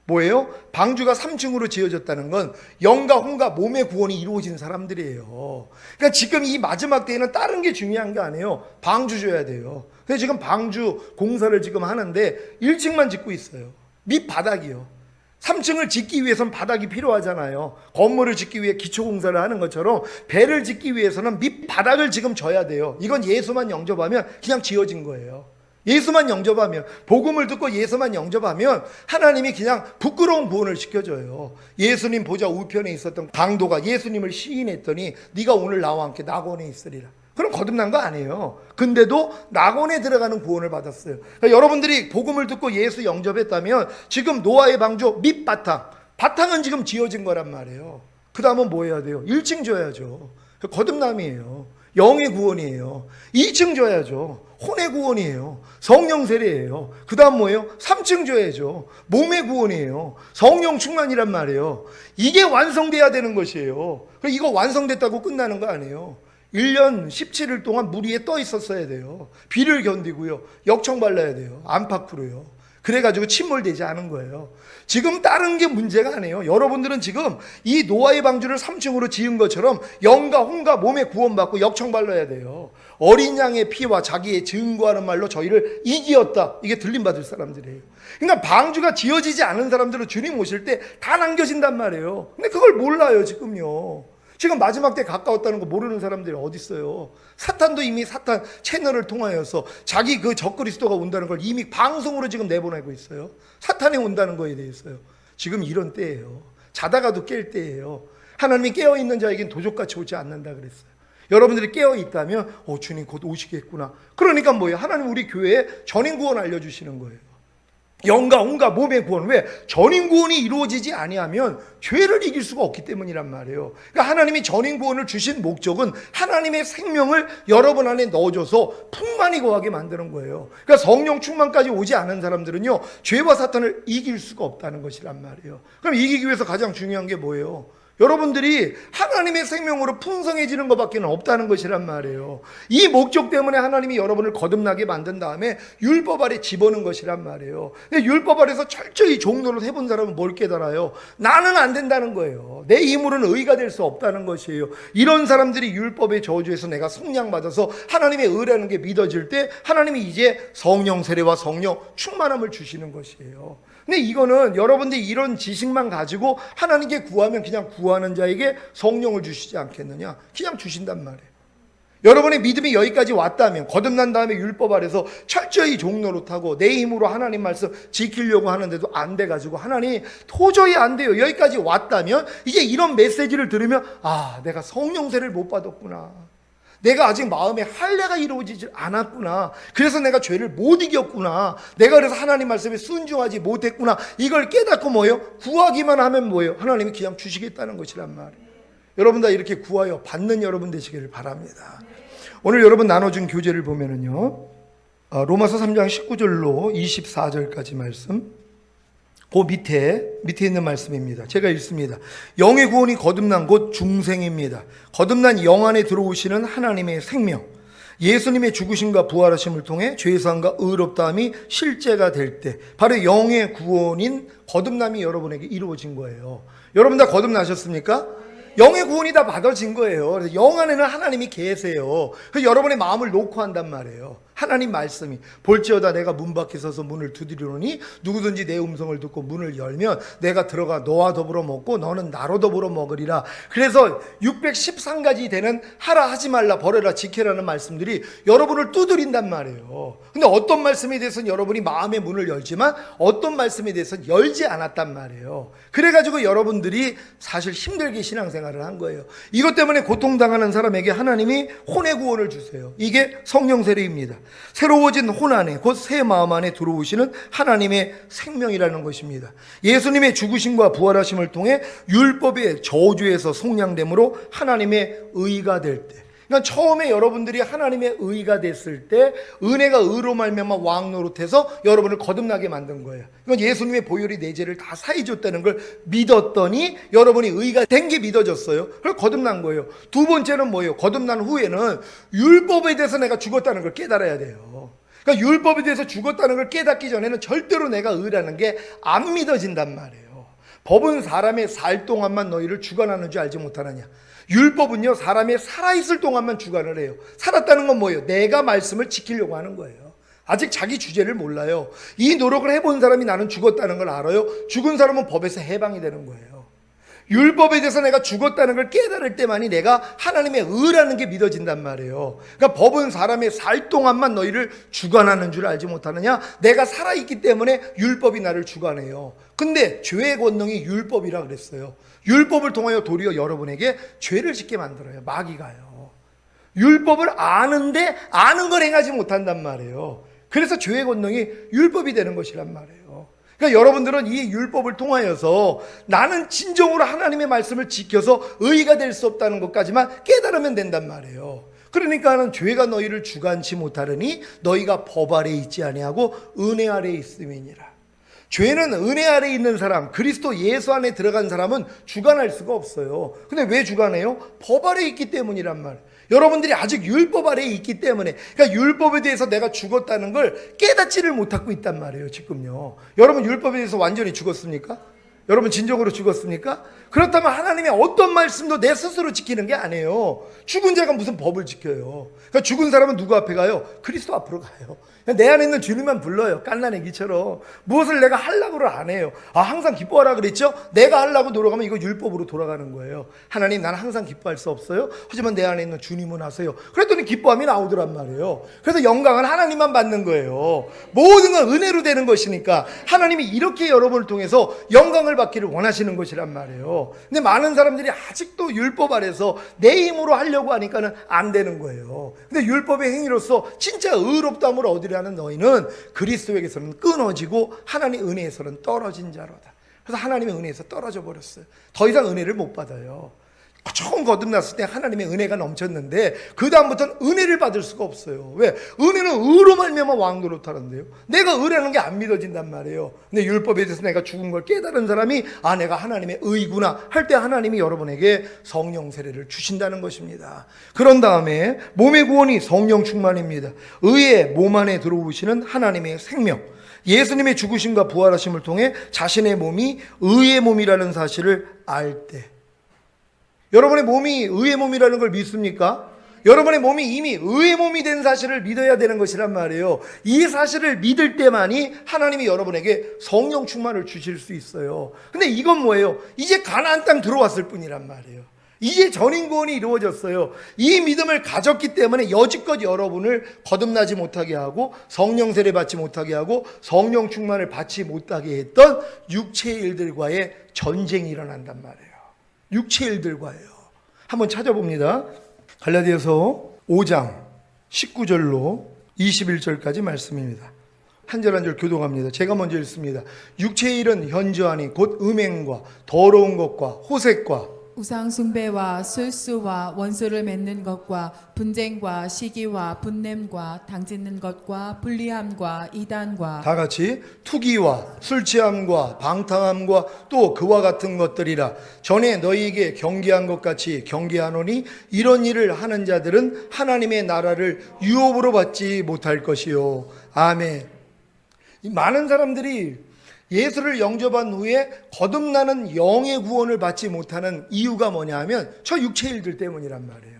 뭐예요? 방주가 3층으로 지어졌다는 건 영과 혼과 몸의 구원이 이루어진 사람들이에요. 그러니까 지금 이 마지막 때에는 다른 게 중요한 게 아니에요. 방주 줘야 돼요. 그래서 지금 방주 공사를 지금 하는데 1층만 짓고 있어요. 밑바닥이요. 3층을 짓기 위해서는 바닥이 필요하잖아요. 건물을 짓기 위해 기초공사를 하는 것처럼 배를 짓기 위해서는 밑바닥을 지금 져야 돼요. 이건 예수만 영접하면 그냥 지어진 거예요. 예수만 영접하면, 복음을 듣고 예수만 영접하면 하나님이 그냥 부끄러운 구원을 시켜줘요. 예수님 보좌 우편에 있었던 강도가 예수님을 시인했더니 네가 오늘 나와 함께 낙원에 있으리라. 그럼 거듭난 거 아니에요. 근데도 낙원에 들어가는 구원을 받았어요. 그러니까 여러분들이 복음을 듣고 예수 영접했다면 지금 노아의 방주 밑바탕, 바탕은 지금 지어진 거란 말이에요. 그 다음은 뭐 해야 돼요? 1층 줘야죠. 거듭남이에요. 영의 구원이에요. 2층 줘야죠. 혼의 구원이에요. 성령 세례예요. 그 다음 뭐예요? 3층 줘야죠. 몸의 구원이에요. 성령 충만이란 말이에요. 이게 완성돼야 되는 것이에요. 이거 완성됐다고 끝나는 거 아니에요. 1년 17일 동안 물 위에 떠 있었어야 돼요. 비를 견디고요. 역청 발라야 돼요. 안팎으로요. 그래가지고 침몰되지 않은 거예요. 지금 다른 게 문제가 아니에요. 여러분들은 지금 이 노아의 방주를 3층으로 지은 것처럼 영과 혼과 몸에 구원받고 역청 발라야 돼요. 어린 양의 피와 자기의 증거하는 말로 저희를 이기었다. 이게 들림받을 사람들이에요. 그러니까 방주가 지어지지 않은 사람들은 주님 오실 때 다 남겨진단 말이에요. 근데 그걸 몰라요 지금요. 지금 마지막 때 가까웠다는 거 모르는 사람들이 어디 있어요? 사탄도 이미 사탄 채널을 통하여서 자기 그 적그리스도가 온다는 걸 이미 방송으로 지금 내보내고 있어요. 사탄이 온다는 거에 대해서요. 지금 이런 때예요. 자다가도 깰 때예요. 하나님이 깨어있는 자에겐 도적같이 오지 않는다 그랬어요. 여러분들이 깨어있다면 주님 곧 오시겠구나. 그러니까 뭐예요? 하나님 우리 교회에 전인구원 알려주시는 거예요. 영과 혼과 몸의 구원. 왜? 전인구원이 이루어지지 아니하면 죄를 이길 수가 없기 때문이란 말이에요. 그러니까 하나님이 전인구원을 주신 목적은 하나님의 생명을 여러분 안에 넣어줘서 풍만히 거하게 만드는 거예요. 그러니까 성령 충만까지 오지 않은 사람들은요, 죄와 사탄을 이길 수가 없다는 것이란 말이에요. 그럼 이기기 위해서 가장 중요한 게 뭐예요? 여러분들이 하나님의 생명으로 풍성해지는 것밖에 없다는 것이란 말이에요. 이 목적 때문에 하나님이 여러분을 거듭나게 만든 다음에 율법 아래 집어넣은 것이란 말이에요. 근데 율법 아래서 철저히 종로를 해본 사람은 뭘 깨달아요? 나는 안 된다는 거예요. 내 힘으로는 의가 될 수 없다는 것이에요. 이런 사람들이 율법의 저주에서 내가 속량받아서 하나님의 의라는 게 믿어질 때 하나님이 이제 성령 세례와 성령 충만함을 주시는 것이에요. 근데 이거는 여러분들이 이런 지식만 가지고 하나님께 구하면 그냥 구하는 자에게 성령을 주시지 않겠느냐? 그냥 주신단 말이에요. 여러분의 믿음이 여기까지 왔다면, 거듭난 다음에 율법 아래서 철저히 종노릇하고 내 힘으로 하나님 말씀 지키려고 하는데도 안 돼가지고 하나님 도저히 안 돼요. 여기까지 왔다면 이제 이런 메시지를 들으면 내가 성령 세례를 못 받았구나. 내가 아직 마음에 할례가 이루어지지 않았구나. 그래서 내가 죄를 못 이겼구나. 내가 그래서 하나님 말씀에 순종하지 못했구나. 이걸 깨닫고 뭐예요? 구하기만 하면 뭐예요? 하나님이 그냥 주시겠다는 것이란 말이에요. 여러분 다 이렇게 구하여 받는 여러분 되시기를 바랍니다. 오늘 여러분 나눠준 교재를 보면은요, 로마서 3장 19절로 24절까지 말씀, 그 밑에 있는 말씀입니다. 제가 읽습니다. 영의 구원이 거듭난 곧 중생입니다. 거듭난 영 안에 들어오시는 하나님의 생명, 예수님의 죽으심과 부활하심을 통해 죄사함과 의롭다함이 실제가 될 때 바로 영의 구원인 거듭남이 여러분에게 이루어진 거예요. 여러분 다 거듭나셨습니까? 영의 구원이 다 받아진 거예요. 그래서 영 안에는 하나님이 계세요. 그래서 여러분의 마음을 놓고 한단 말이에요. 하나님 말씀이 볼지어다 내가 문 밖에 서서 문을 두드리노니 누구든지 내 음성을 듣고 문을 열면 내가 들어가 너와 더불어 먹고 너는 나로 더불어 먹으리라. 그래서 613가지 되는 하라 하지 말라 버려라 지켜라는 말씀들이 여러분을 두드린단 말이에요. 근데 어떤 말씀에 대해서는 여러분이 마음의 문을 열지만 어떤 말씀에 대해서는 열지 않았단 말이에요. 그래가지고 여러분들이 사실 힘들게 신앙생활을 한 거예요. 이것 때문에 고통당하는 사람에게 하나님이 혼의 구원을 주세요. 이게 성령 세례입니다. 새로워진 혼 안에 곧 새 마음 안에 들어오시는 하나님의 생명이라는 것입니다. 예수님의 죽으심과 부활하심을 통해 율법의 저주에서 속량됨으로 하나님의 의가 될 때, 그러니까 처음에 여러분들이 하나님의 의가 됐을 때 은혜가 의로 말미암아 왕 노릇해서 여러분을 거듭나게 만든 거예요. 이건 예수님의 보혈이 내 죄를 다 사해 줬다는 걸 믿었더니 여러분이 의가 된 게 믿어졌어요. 그래서 거듭난 거예요. 두 번째는 뭐예요? 거듭난 후에는 율법에 대해서 내가 죽었다는 걸 깨달아야 돼요. 그러니까 율법에 대해서 죽었다는 걸 깨닫기 전에는 절대로 내가 의라는 게 안 믿어진단 말이에요. 법은 사람의 살 동안만 너희를 주관하는 줄 알지 못하느냐. 율법은요, 사람이 살아있을 동안만 주관을 해요. 살았다는 건 뭐예요? 내가 말씀을 지키려고 하는 거예요. 아직 자기 주제를 몰라요. 이 노력을 해본 사람이 나는 죽었다는 걸 알아요. 죽은 사람은 법에서 해방이 되는 거예요. 율법에 대해서 내가 죽었다는 걸 깨달을 때만이 내가 하나님의 의라는 게 믿어진단 말이에요. 그러니까 법은 사람의 살 동안만 너희를 주관하는 줄 알지 못하느냐. 내가 살아있기 때문에 율법이 나를 주관해요. 근데 죄의 권능이 율법이라 그랬어요. 율법을 통하여 도리어 여러분에게 죄를 짓게 만들어요. 마귀가요. 율법을 아는데 아는 걸 행하지 못한단 말이에요. 그래서 죄의 권능이 율법이 되는 것이란 말이에요. 그러니까 여러분들은 이 율법을 통하여서 나는 진정으로 하나님의 말씀을 지켜서 의가 될 수 없다는 것까지만 깨달으면 된단 말이에요. 그러니까는 죄가 너희를 주관치 못하려니 너희가 법 아래 있지 아니하고 은혜 아래 있음이니라. 죄는 은혜 아래 있는 사람, 그리스도 예수 안에 들어간 사람은 주관할 수가 없어요. 근데 왜 주관해요? 법 아래 있기 때문이란 말이에요. 여러분들이 아직 율법 아래에 있기 때문에, 그러니까 율법에 대해서 내가 죽었다는 걸 깨닫지를 못하고 있단 말이에요. 지금요. 여러분 율법에 대해서 완전히 죽었습니까? 여러분 진정으로 죽었습니까? 그렇다면 하나님의 어떤 말씀도 내 스스로 지키는 게 아니에요. 죽은 자가 무슨 법을 지켜요. 그러니까 죽은 사람은 누구 앞에 가요? 그리스도 앞으로 가요. 내 안에 있는 주님만 불러요. 갓난애기처럼. 무엇을 내가 하려고를 안 해요. 항상 기뻐하라 그랬죠? 내가 하려고 노력하면 이거 율법으로 돌아가는 거예요. 하나님, 나는 항상 기뻐할 수 없어요. 하지만 내 안에 있는 주님은 하세요. 그랬더니 기뻐함이 나오더란 말이에요. 그래서 영광은 하나님만 받는 거예요. 모든 건 은혜로 되는 것이니까 하나님이 이렇게 여러분을 통해서 영광을 받기를 원하시는 것이란 말이에요. 근데 많은 사람들이 아직도 율법 아래서 내 힘으로 하려고 하니까는 안 되는 거예요. 근데 율법의 행위로서 진짜 의롭다함을 얻으려는 너희는 그리스도에게서는 끊어지고 하나님의 은혜에서는 떨어진 자로다. 그래서 하나님의 은혜에서 떨어져 버렸어요. 더 이상 은혜를 못 받아요. 처음 거듭났을 때 하나님의 은혜가 넘쳤는데 그 다음부터는 은혜를 받을 수가 없어요. 왜? 은혜는 의로 말미암아 왕 노릇하는데요. 내가 의라는 게 안 믿어진단 말이에요. 근데 율법에 대해서 내가 죽은 걸 깨달은 사람이 내가 하나님의 의구나 할 때 하나님이 여러분에게 성령 세례를 주신다는 것입니다. 그런 다음에 몸의 구원이 성령 충만입니다. 의의 몸 안에 들어오시는 하나님의 생명, 예수님의 죽으심과 부활하심을 통해 자신의 몸이 의의 몸이라는 사실을 알 때, 여러분의 몸이 의의 몸이라는 걸 믿습니까? 여러분의 몸이 이미 의의 몸이 된 사실을 믿어야 되는 것이란 말이에요. 이 사실을 믿을 때만이 하나님이 여러분에게 성령 충만을 주실 수 있어요. 근데 이건 뭐예요? 이제 가나안 땅 들어왔을 뿐이란 말이에요. 이제 전인구원이 이루어졌어요. 이 믿음을 가졌기 때문에 여지껏 여러분을 거듭나지 못하게 하고 성령 세례 받지 못하게 하고 성령 충만을 받지 못하게 했던 육체의 일들과의 전쟁이 일어난단 말이에요. 육체의 일들과예요. 한번 찾아봅니다. 갈라디아서 5장 19절로 21절까지 말씀입니다. 한 절 한 절 교독합니다. 제가 먼저 읽습니다. 육체의 일은 현저하니 곧 음행과 더러운 것과 호색과 우상 숭배와 술수와 원수를 맺는 것과 분쟁과 시기와 분냄과 당짓는 것과 불리함과 이단과 다 같이 투기와 술취함과 방탕함과 또 그와 같은 것들이라. 전에 너희에게 경계한 것 같이 경계하노니 이런 일을 하는 자들은 하나님의 나라를 유업으로 받지 못할 것이요. 아멘. 많은 사람들이 예수를 영접한 후에 거듭나는 영의 구원을 받지 못하는 이유가 뭐냐 하면 저 육체의 일들 때문이란 말이에요.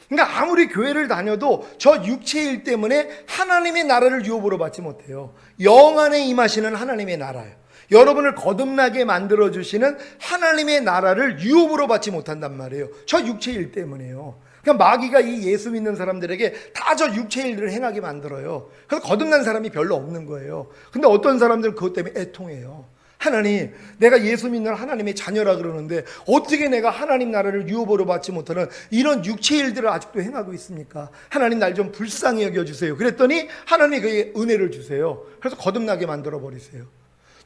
그러니까 아무리 교회를 다녀도 저 육체의 일 때문에 하나님의 나라를 유업으로 받지 못해요. 영 안에 임하시는 하나님의 나라예요. 여러분을 거듭나게 만들어주시는 하나님의 나라를 유업으로 받지 못한단 말이에요. 저 육체의 일 때문에요. 그러니까 마귀가 이 예수 믿는 사람들에게 다 저 육체의 일들을 행하게 만들어요. 그래서 거듭난 사람이 별로 없는 거예요. 근데 어떤 사람들은 그것 때문에 애통해요. 하나님, 내가 예수 믿는 하나님의 자녀라 그러는데 어떻게 내가 하나님 나라를 유업으로 받지 못하는 이런 육체의 일들을 아직도 행하고 있습니까? 하나님 날 좀 불쌍히 여겨주세요. 그랬더니 하나님이 그에게 은혜를 주세요. 그래서 거듭나게 만들어 버리세요.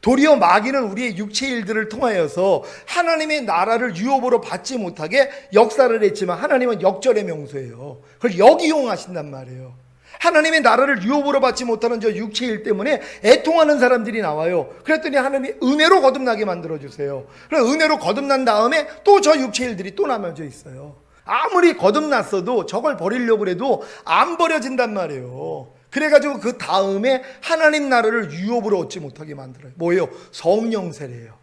도리어 마귀는 우리의 육체 일들을 통하여서 하나님의 나라를 유업으로 받지 못하게 역사를 했지만 하나님은 역절의 명소예요. 그걸 역이용하신단 말이에요. 하나님의 나라를 유업으로 받지 못하는 저 육체 일 때문에 애통하는 사람들이 나와요. 그랬더니 하나님이 은혜로 거듭나게 만들어주세요. 그래서 은혜로 거듭난 다음에 또 저 육체 일들이 또 남아져 있어요. 아무리 거듭났어도 저걸 버리려고 해도 안 버려진단 말이에요. 그래가지고 그 다음에 하나님 나라를 유업으로 얻지 못하게 만들어요. 뭐예요? 성령 세례예요.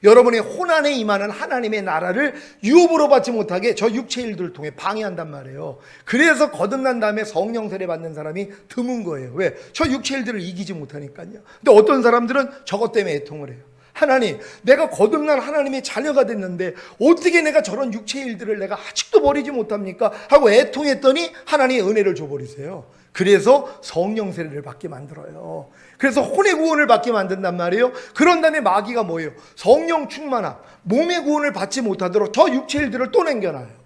여러분의 혼안에 임하는 하나님의 나라를 유업으로 받지 못하게 저 육체 일들을 통해 방해한단 말이에요. 그래서 거듭난 다음에 성령 세례 받는 사람이 드문 거예요. 왜? 저 육체 일들을 이기지 못하니까요. 근데 어떤 사람들은 저것 때문에 애통을 해요. 하나님, 내가 거듭난 하나님의 자녀가 됐는데 어떻게 내가 저런 육체 일들을 내가 아직도 버리지 못합니까? 하고 애통했더니 하나님의 은혜를 줘버리세요. 그래서 성령 세례를 받게 만들어요. 그래서 혼의 구원을 받게 만든단 말이에요. 그런 다음에 마귀가 뭐예요? 성령 충만함, 몸의 구원을 받지 못하도록 저 육체 일들을 또 남겨놔요.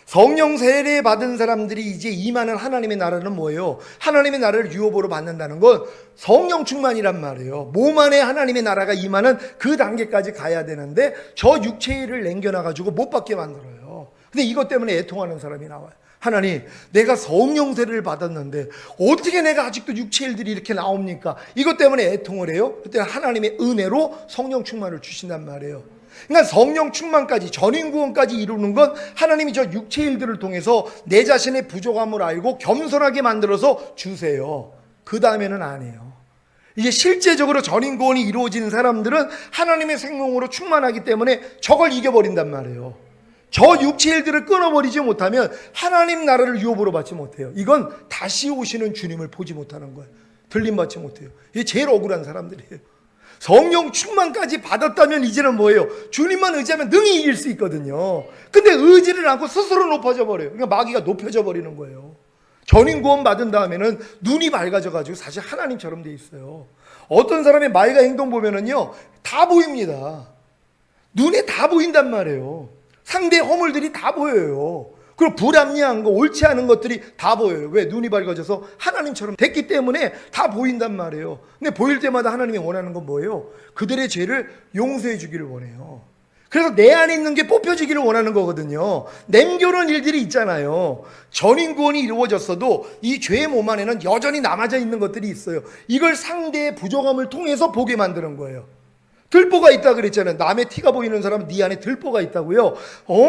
성령 세례 받은 사람들이 이제 임하는 하나님의 나라는 뭐예요? 하나님의 나라를 유업으로 받는다는 건 성령 충만이란 말이에요. 몸 안에 하나님의 나라가 임하는 그 단계까지 가야 되는데 저 육체를 남겨놔가지고 못 받게 만들어요. 근데 이것 때문에 애통하는 사람이 나와요. 하나님, 내가 성령 세례를 받았는데 어떻게 내가 아직도 육체 일들이 이렇게 나옵니까? 이것 때문에 애통을 해요. 그때 하나님의 은혜로 성령 충만을 주신단 말이에요. 그러니까 성령 충만까지, 전인 구원까지 이루는 건 하나님이 저 육체 일들을 통해서 내 자신의 부족함을 알고 겸손하게 만들어서 주세요. 그 다음에는 안 해요. 이제 실제적으로 전인 구원이 이루어지는 사람들은 하나님의 생명으로 충만하기 때문에 저걸 이겨버린단 말이에요. 저 육체 일들을 끊어버리지 못하면 하나님 나라를 유업으로 받지 못해요. 이건 다시 오시는 주님을 보지 못하는 거예요. 들림받지 못해요. 이게 제일 억울한 사람들이에요. 성령 충만까지 받았다면 이제는 뭐예요? 주님만 의지하면 능히 이길 수 있거든요. 근데 의지를 않고 스스로 높아져 버려요. 그러니까 마귀가 높여져 버리는 거예요. 전인 구원 받은 다음에는 눈이 밝아져 가지고 사실 하나님처럼 돼 있어요. 어떤 사람의 말과 행동 보면은요, 다 보입니다. 눈에 다 보인단 말이에요. 상대의 허물들이 다 보여요. 그리고 불합리한 거, 옳지 않은 것들이 다 보여요. 왜? 눈이 밝아져서 하나님처럼 됐기 때문에 다 보인단 말이에요. 근데 보일 때마다 하나님이 원하는 건 뭐예요? 그들의 죄를 용서해 주기를 원해요. 그래서 내 안에 있는 게 뽑혀지기를 원하는 거거든요. 남겨놓은 일들이 있잖아요. 전인 구원이 이루어졌어도 이 죄의 몸 안에는 여전히 남아져 있는 것들이 있어요. 이걸 상대의 부족함을 통해서 보게 만드는 거예요. 들보가 있다 그랬잖아요. 남의 티가 보이는 사람은 네 안에 들보가 있다고요.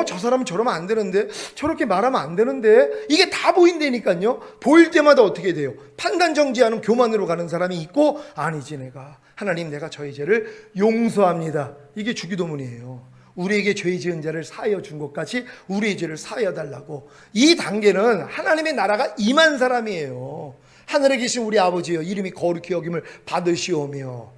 저 사람은 저러면 안 되는데, 저렇게 말하면 안 되는데, 이게 다 보인다니까요. 보일 때마다 어떻게 돼요? 판단 정지하는 교만으로 가는 사람이 있고, 아니지, 내가 하나님, 내가 저의 죄를 용서합니다. 이게 주기도문이에요. 우리에게 죄 지은 자를 사하여 준 것 같이 우리의 죄를 사하여 달라고. 이 단계는 하나님의 나라가 임한 사람이에요. 하늘에 계신 우리 아버지여, 이름이 거룩히 여김을 받으시오며.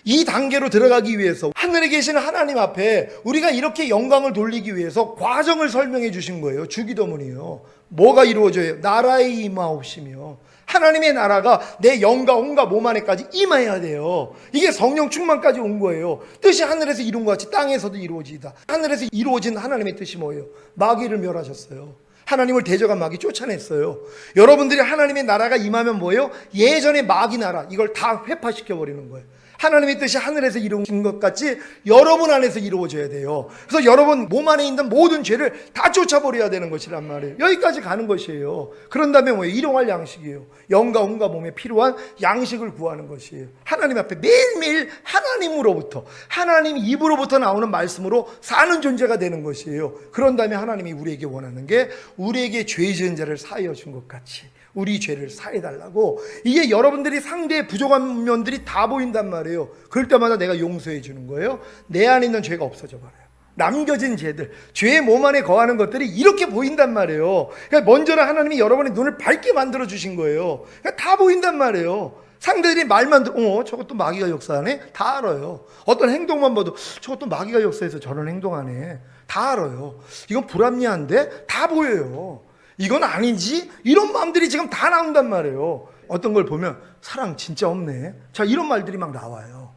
이 단계로 들어가기 위해서 하늘에 계신 하나님 앞에 우리가 이렇게 영광을 돌리기 위해서 과정을 설명해 주신 거예요. 주기도문이요. 뭐가 이루어져요? 나라의 임하옵시며. 하나님의 나라가 내 영과 온과 몸 안에까지 임해야 돼요. 이게 성령 충만까지 온 거예요. 뜻이 하늘에서 이룬 것 같이 땅에서도 이루어지다. 하늘에서 이루어진 하나님의 뜻이 뭐예요? 마귀를 멸하셨어요. 하나님을 대적한 마귀 쫓아냈어요. 여러분들이 하나님의 나라가 임하면 뭐예요? 예전의 마귀 나라, 이걸 다 회파시켜버리는 거예요. 하나님의 뜻이 하늘에서 이루어진 것 같이 여러분 안에서 이루어져야 돼요. 그래서 여러분 몸 안에 있는 모든 죄를 다 쫓아버려야 되는 것이란 말이에요. 여기까지 가는 것이에요. 그런 다음에 뭐예요? 일용할 양식이에요. 영과 온과 몸에 필요한 양식을 구하는 것이에요. 하나님 앞에 매일매일 하나님으로부터, 하나님 입으로부터 나오는 말씀으로 사는 존재가 되는 것이에요. 그런 다음에 하나님이 우리에게 원하는 게 우리에게 죄 지은 자를 사하여 준 것 같이 우리 죄를 사해달라고. 이게 여러분들이 상대의 부족한 면들이 다 보인단 말이에요. 그럴 때마다 내가 용서해 주는 거예요. 내 안에 있는 죄가 없어져 버려요. 남겨진 죄들, 죄의 몸 안에 거하는 것들이 이렇게 보인단 말이에요. 그러니까 먼저는 하나님이 여러분의 눈을 밝게 만들어 주신 거예요. 그러니까 다 보인단 말이에요. 상대들이 말만 듣고 저것도 마귀가 역사하네? 다 알아요. 어떤 행동만 봐도 저것도 마귀가 역사해서 저런 행동하네. 다 알아요. 이건 불합리한데? 다 보여요. 이건 아니지? 이런 마음들이 지금 다 나온단 말이에요. 어떤 걸 보면 사랑 진짜 없네. 자, 이런 말들이 막 나와요.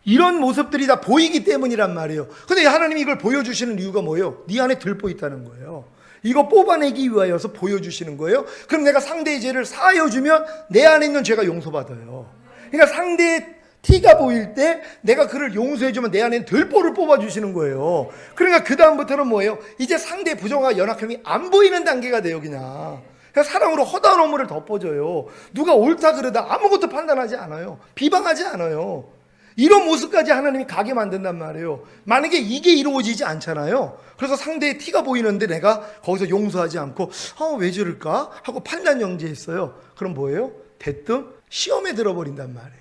이런 모습들이 다 보이기 때문이란 말이에요. 근데 하나님이 이걸 보여주시는 이유가 뭐예요? 네 안에 들보 있다는 거예요. 이거 뽑아내기 위하여서 보여주시는 거예요. 그럼 내가 상대의 죄를 사하여 주면 내 안에 있는 죄가 용서받아요. 그러니까 상대의 티가 보일 때 내가 그를 용서해주면 내 안에 들보를 뽑아주시는 거예요. 그러니까 그 다음부터는 뭐예요? 이제 상대 부정과 연약함이 안 보이는 단계가 돼요. 그냥 사랑으로 허다한 업무를 덮어줘요. 누가 옳다 그러다 아무것도 판단하지 않아요. 비방하지 않아요. 이런 모습까지 하나님이 가게 만든단 말이에요. 만약에 이게 이루어지지 않잖아요. 그래서 상대의 티가 보이는데 내가 거기서 용서하지 않고 왜 저럴까 하고 판단 정지했어요. 그럼 뭐예요? 대뜸 시험에 들어버린단 말이에요.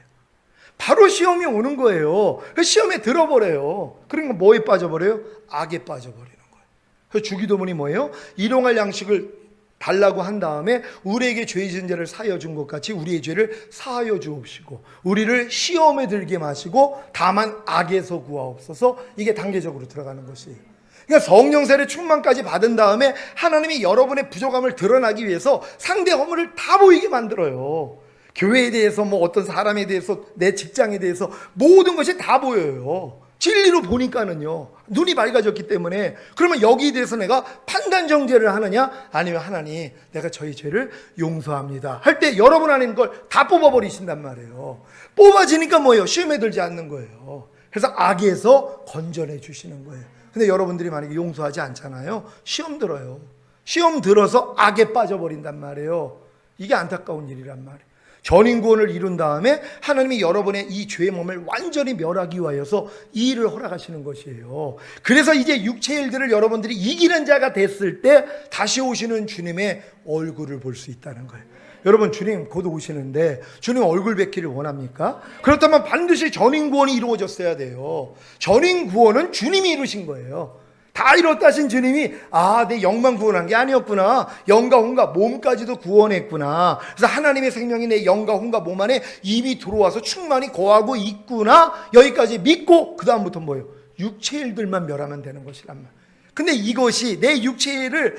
바로 시험이 오는 거예요. 시험에 들어버려요. 그러니까 뭐에 빠져버려요? 악에 빠져버리는 거예요. 그래서 주기도문이 뭐예요? 일용할 양식을 달라고 한 다음에 우리에게 죄 지은 자를 사하여 준 것 같이 우리의 죄를 사하여 주옵시고 우리를 시험에 들게 마시고 다만 악에서 구하옵소서. 이게 단계적으로 들어가는 것이에요. 그러니까 성령 세례 충만까지 받은 다음에 하나님이 여러분의 부족함을 드러나기 위해서 상대 허물을 다 보이게 만들어요. 교회에 대해서 어떤 사람에 대해서 내 직장에 대해서 모든 것이 다 보여요. 진리로 보니까는요. 눈이 밝아졌기 때문에. 그러면 여기에 대해서 내가 판단 정죄를 하느냐 아니면 하나님 내가 저희 죄를 용서합니다 할 때 여러분 안에 있는 걸 다 뽑아버리신단 말이에요. 뽑아지니까 뭐예요? 시험에 들지 않는 거예요. 그래서 악에서 건져내 주시는 거예요. 근데 여러분들이 만약에 용서하지 않잖아요. 시험 들어요. 시험 들어서 악에 빠져버린단 말이에요. 이게 안타까운 일이란 말이에요. 전인구원을 이룬 다음에 하나님이 여러분의 이 죄의 몸을 완전히 멸하기 위하여서 이 일을 허락하시는 것이에요. 그래서 이제 육체의 일들을 여러분들이 이기는 자가 됐을 때 다시 오시는 주님의 얼굴을 볼 수 있다는 거예요. 여러분 주님 곧 오시는데 주님 얼굴 뵙기를 원합니까? 그렇다면 반드시 전인구원이 이루어졌어야 돼요. 전인구원은 주님이 이루신 거예요. 다 이뤘다 하신 주님이 내 영만 구원한 게 아니었구나. 영과 혼과 몸까지도 구원했구나. 그래서 하나님의 생명이 내 영과 혼과 몸 안에 이미 들어와서 충만히 거하고 있구나. 여기까지 믿고 그 다음부터 뭐예요? 육체 일들만 멸하면 되는 것이란 말. 근데 이것이 내 육체를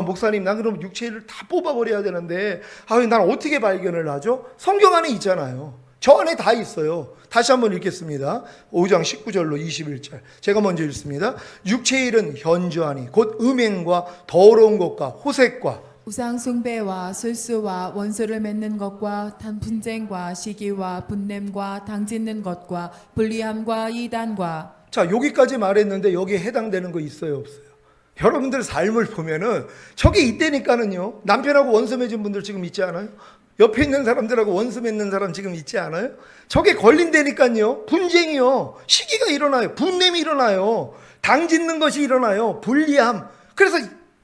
목사님 난 그럼 육체를 다 뽑아버려야 되는데 난 어떻게 발견을 하죠? 성경 안에 있잖아요. 저 안에 다 있어요. 다시 한번 읽겠습니다. 5장 19절로 21절. 제가 먼저 읽습니다. 육체의 일은 현저하니 곧 음행과 더러운 것과 호색과 우상 숭배와 술수와 원수를 맺는 것과 분쟁과 시기와 분냄과 당짓는 것과 불리함과 이단과. 자, 여기까지 말했는데 여기에 해당되는 거 있어요, 없어요? 여러분들 삶을 보면은 저게 있다니까는요. 남편하고 원수 맺은 분들 지금 있지 않아요? 옆에 있는 사람들하고 원수 맺는 사람 지금 있지 않아요? 저게 걸린다니까요. 분쟁이요. 시기가 일어나요. 분냄이 일어나요. 당짓는 것이 일어나요. 불리함. 그래서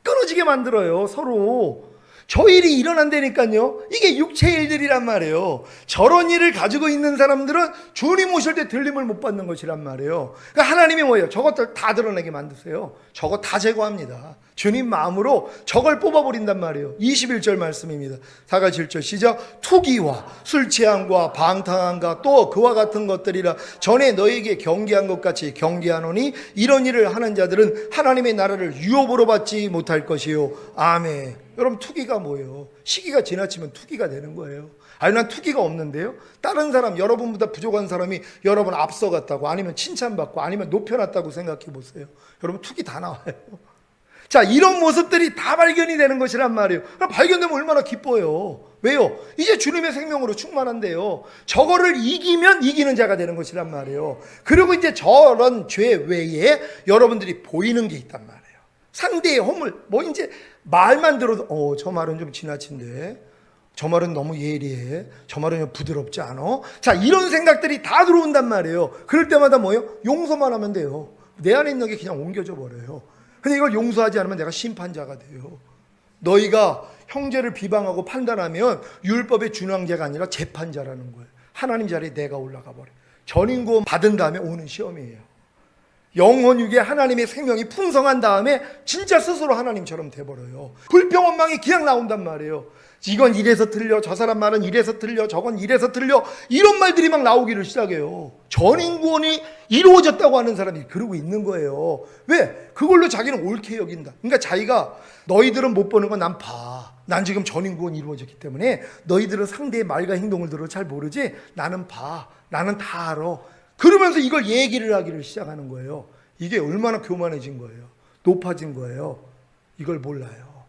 끊어지게 만들어요. 서로. 저 일이 일어난다니까요. 이게 육체의 일들이란 말이에요. 저런 일을 가지고 있는 사람들은 주님 오실 때 들림을 못 받는 것이란 말이에요. 그러니까 하나님이 뭐예요? 저것들 다 드러내게 만드세요. 저거 다 제거합니다. 주님 마음으로 저걸 뽑아버린단 말이에요. 21절 말씀입니다. 4가 7절 시작. 투기와 술 취함과 방탕함과 또 그와 같은 것들이라 전에 너에게 경계한 것 같이 경계하노니 이런 일을 하는 자들은 하나님의 나라를 유업으로 받지 못할 것이요. 아멘. 여러분 투기가 뭐예요? 시기가 지나치면 투기가 되는 거예요. 아니 난 투기가 없는데요. 다른 사람 여러분보다 부족한 사람이 여러분 앞서갔다고 아니면 칭찬받고 아니면 높여놨다고 생각해 보세요. 여러분 투기 다 나와요. 자, 이런 모습들이 다 발견이 되는 것이란 말이에요. 그럼 발견되면 얼마나 기뻐요. 왜요? 이제 주님의 생명으로 충만한데요. 저거를 이기면 이기는 자가 되는 것이란 말이에요. 그리고 이제 저런 죄 외에 여러분들이 보이는 게 있단 말이에요. 상대의 허물, 이제 말만 들어도 저 말은 좀 지나친데, 저 말은 너무 예리해, 저 말은 부드럽지 않아. 자, 이런 생각들이 다 들어온단 말이에요. 그럴 때마다 뭐예요? 용서만 하면 돼요. 내 안에 있는 게 그냥 옮겨져 버려요. 근데 이걸 용서하지 않으면 내가 심판자가 돼요. 너희가 형제를 비방하고 판단하면 율법의 준왕자가 아니라 재판자라는 거예요. 하나님 자리에 내가 올라가 버려요. 전인구원 받은 다음에 오는 시험이에요. 영원육에 하나님의 생명이 풍성한 다음에 진짜 스스로 하나님처럼 돼버려요. 불평원망이 그냥 나온단 말이에요. 이건 이래서 틀려, 저 사람 말은 이래서 틀려, 저건 이래서 틀려, 이런 말들이 막 나오기를 시작해요. 전인구원이 이루어졌다고 하는 사람이 그러고 있는 거예요. 왜? 그걸로 자기는 옳게 여긴다. 그러니까 자기가 너희들은 못 보는 건 난 봐. 난 지금 전인구원이 이루어졌기 때문에 너희들은 상대의 말과 행동을 들어 잘 모르지? 나는 봐. 나는 다 알아. 그러면서 이걸 얘기를 하기를 시작하는 거예요. 이게 얼마나 교만해진 거예요. 높아진 거예요. 이걸 몰라요.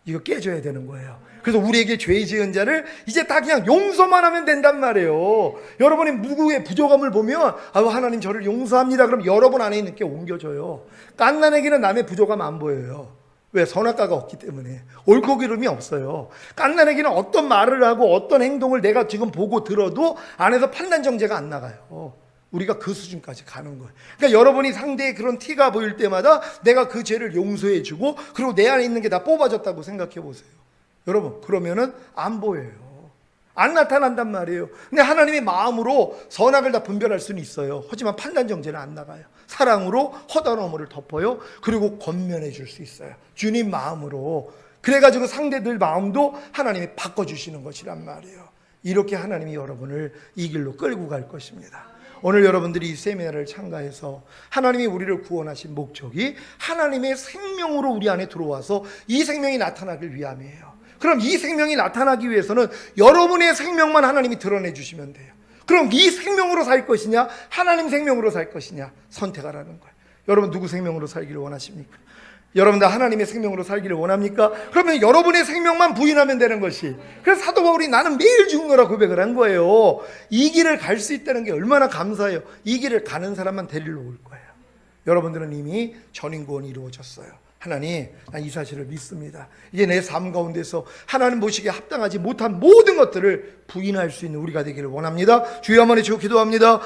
이거 깨져야 되는 거예요. 그래서 우리에게 죄 지은 자를 이제 다 그냥 용서만 하면 된단 말이에요. 여러분이 누구의 부족함을 보면 아유 하나님 저를 용서합니다. 그럼 여러분 안에 있는 게 옮겨져요. 갓난에게는 남의 부족함 안 보여요. 왜? 선악과가 없기 때문에. 옳고 그름이 없어요. 갓난에게는 어떤 말을 하고 어떤 행동을 내가 지금 보고 들어도 안에서 판단 정죄가 안 나가요. 우리가 그 수준까지 가는 거예요. 그러니까 여러분이 상대의 그런 티가 보일 때마다 내가 그 죄를 용서해 주고 그리고 내 안에 있는 게 다 뽑아졌다고 생각해 보세요. 여러분 그러면은 안 보여요. 안 나타난단 말이에요. 근데 하나님의 마음으로 선악을 다 분별할 수는 있어요. 하지만 판단 정죄는 안 나가요. 사랑으로 허다한 허물을 덮어요. 그리고 권면해 줄 수 있어요. 주님 마음으로. 그래가지고 상대들 마음도 하나님이 바꿔주시는 것이란 말이에요. 이렇게 하나님이 여러분을 이 길로 끌고 갈 것입니다. 오늘 여러분들이 이 세미나를 참가해서 하나님이 우리를 구원하신 목적이 하나님의 생명으로 우리 안에 들어와서 이 생명이 나타나길 위함이에요. 그럼 이 생명이 나타나기 위해서는 여러분의 생명만 하나님이 드러내 주시면 돼요. 그럼 이 생명으로 살 것이냐 하나님 생명으로 살 것이냐 선택하라는 거예요. 여러분 누구 생명으로 살기를 원하십니까? 여러분 다 하나님의 생명으로 살기를 원합니까? 그러면 여러분의 생명만 부인하면 되는 것이. 그래서 사도 바울이 나는 매일 죽노라 고백을 한 거예요. 이 길을 갈 수 있다는 게 얼마나 감사해요. 이 길을 가는 사람만 데리러 올 거예요. 여러분들은 이미 전인구원이 이루어졌어요. 하나님, 난 이 사실을 믿습니다. 이제 내 삶 가운데서 하나님 보시기에 합당하지 못한 모든 것들을 부인할 수 있는 우리가 되기를 원합니다. 주여 한번 외치고 기도합니다.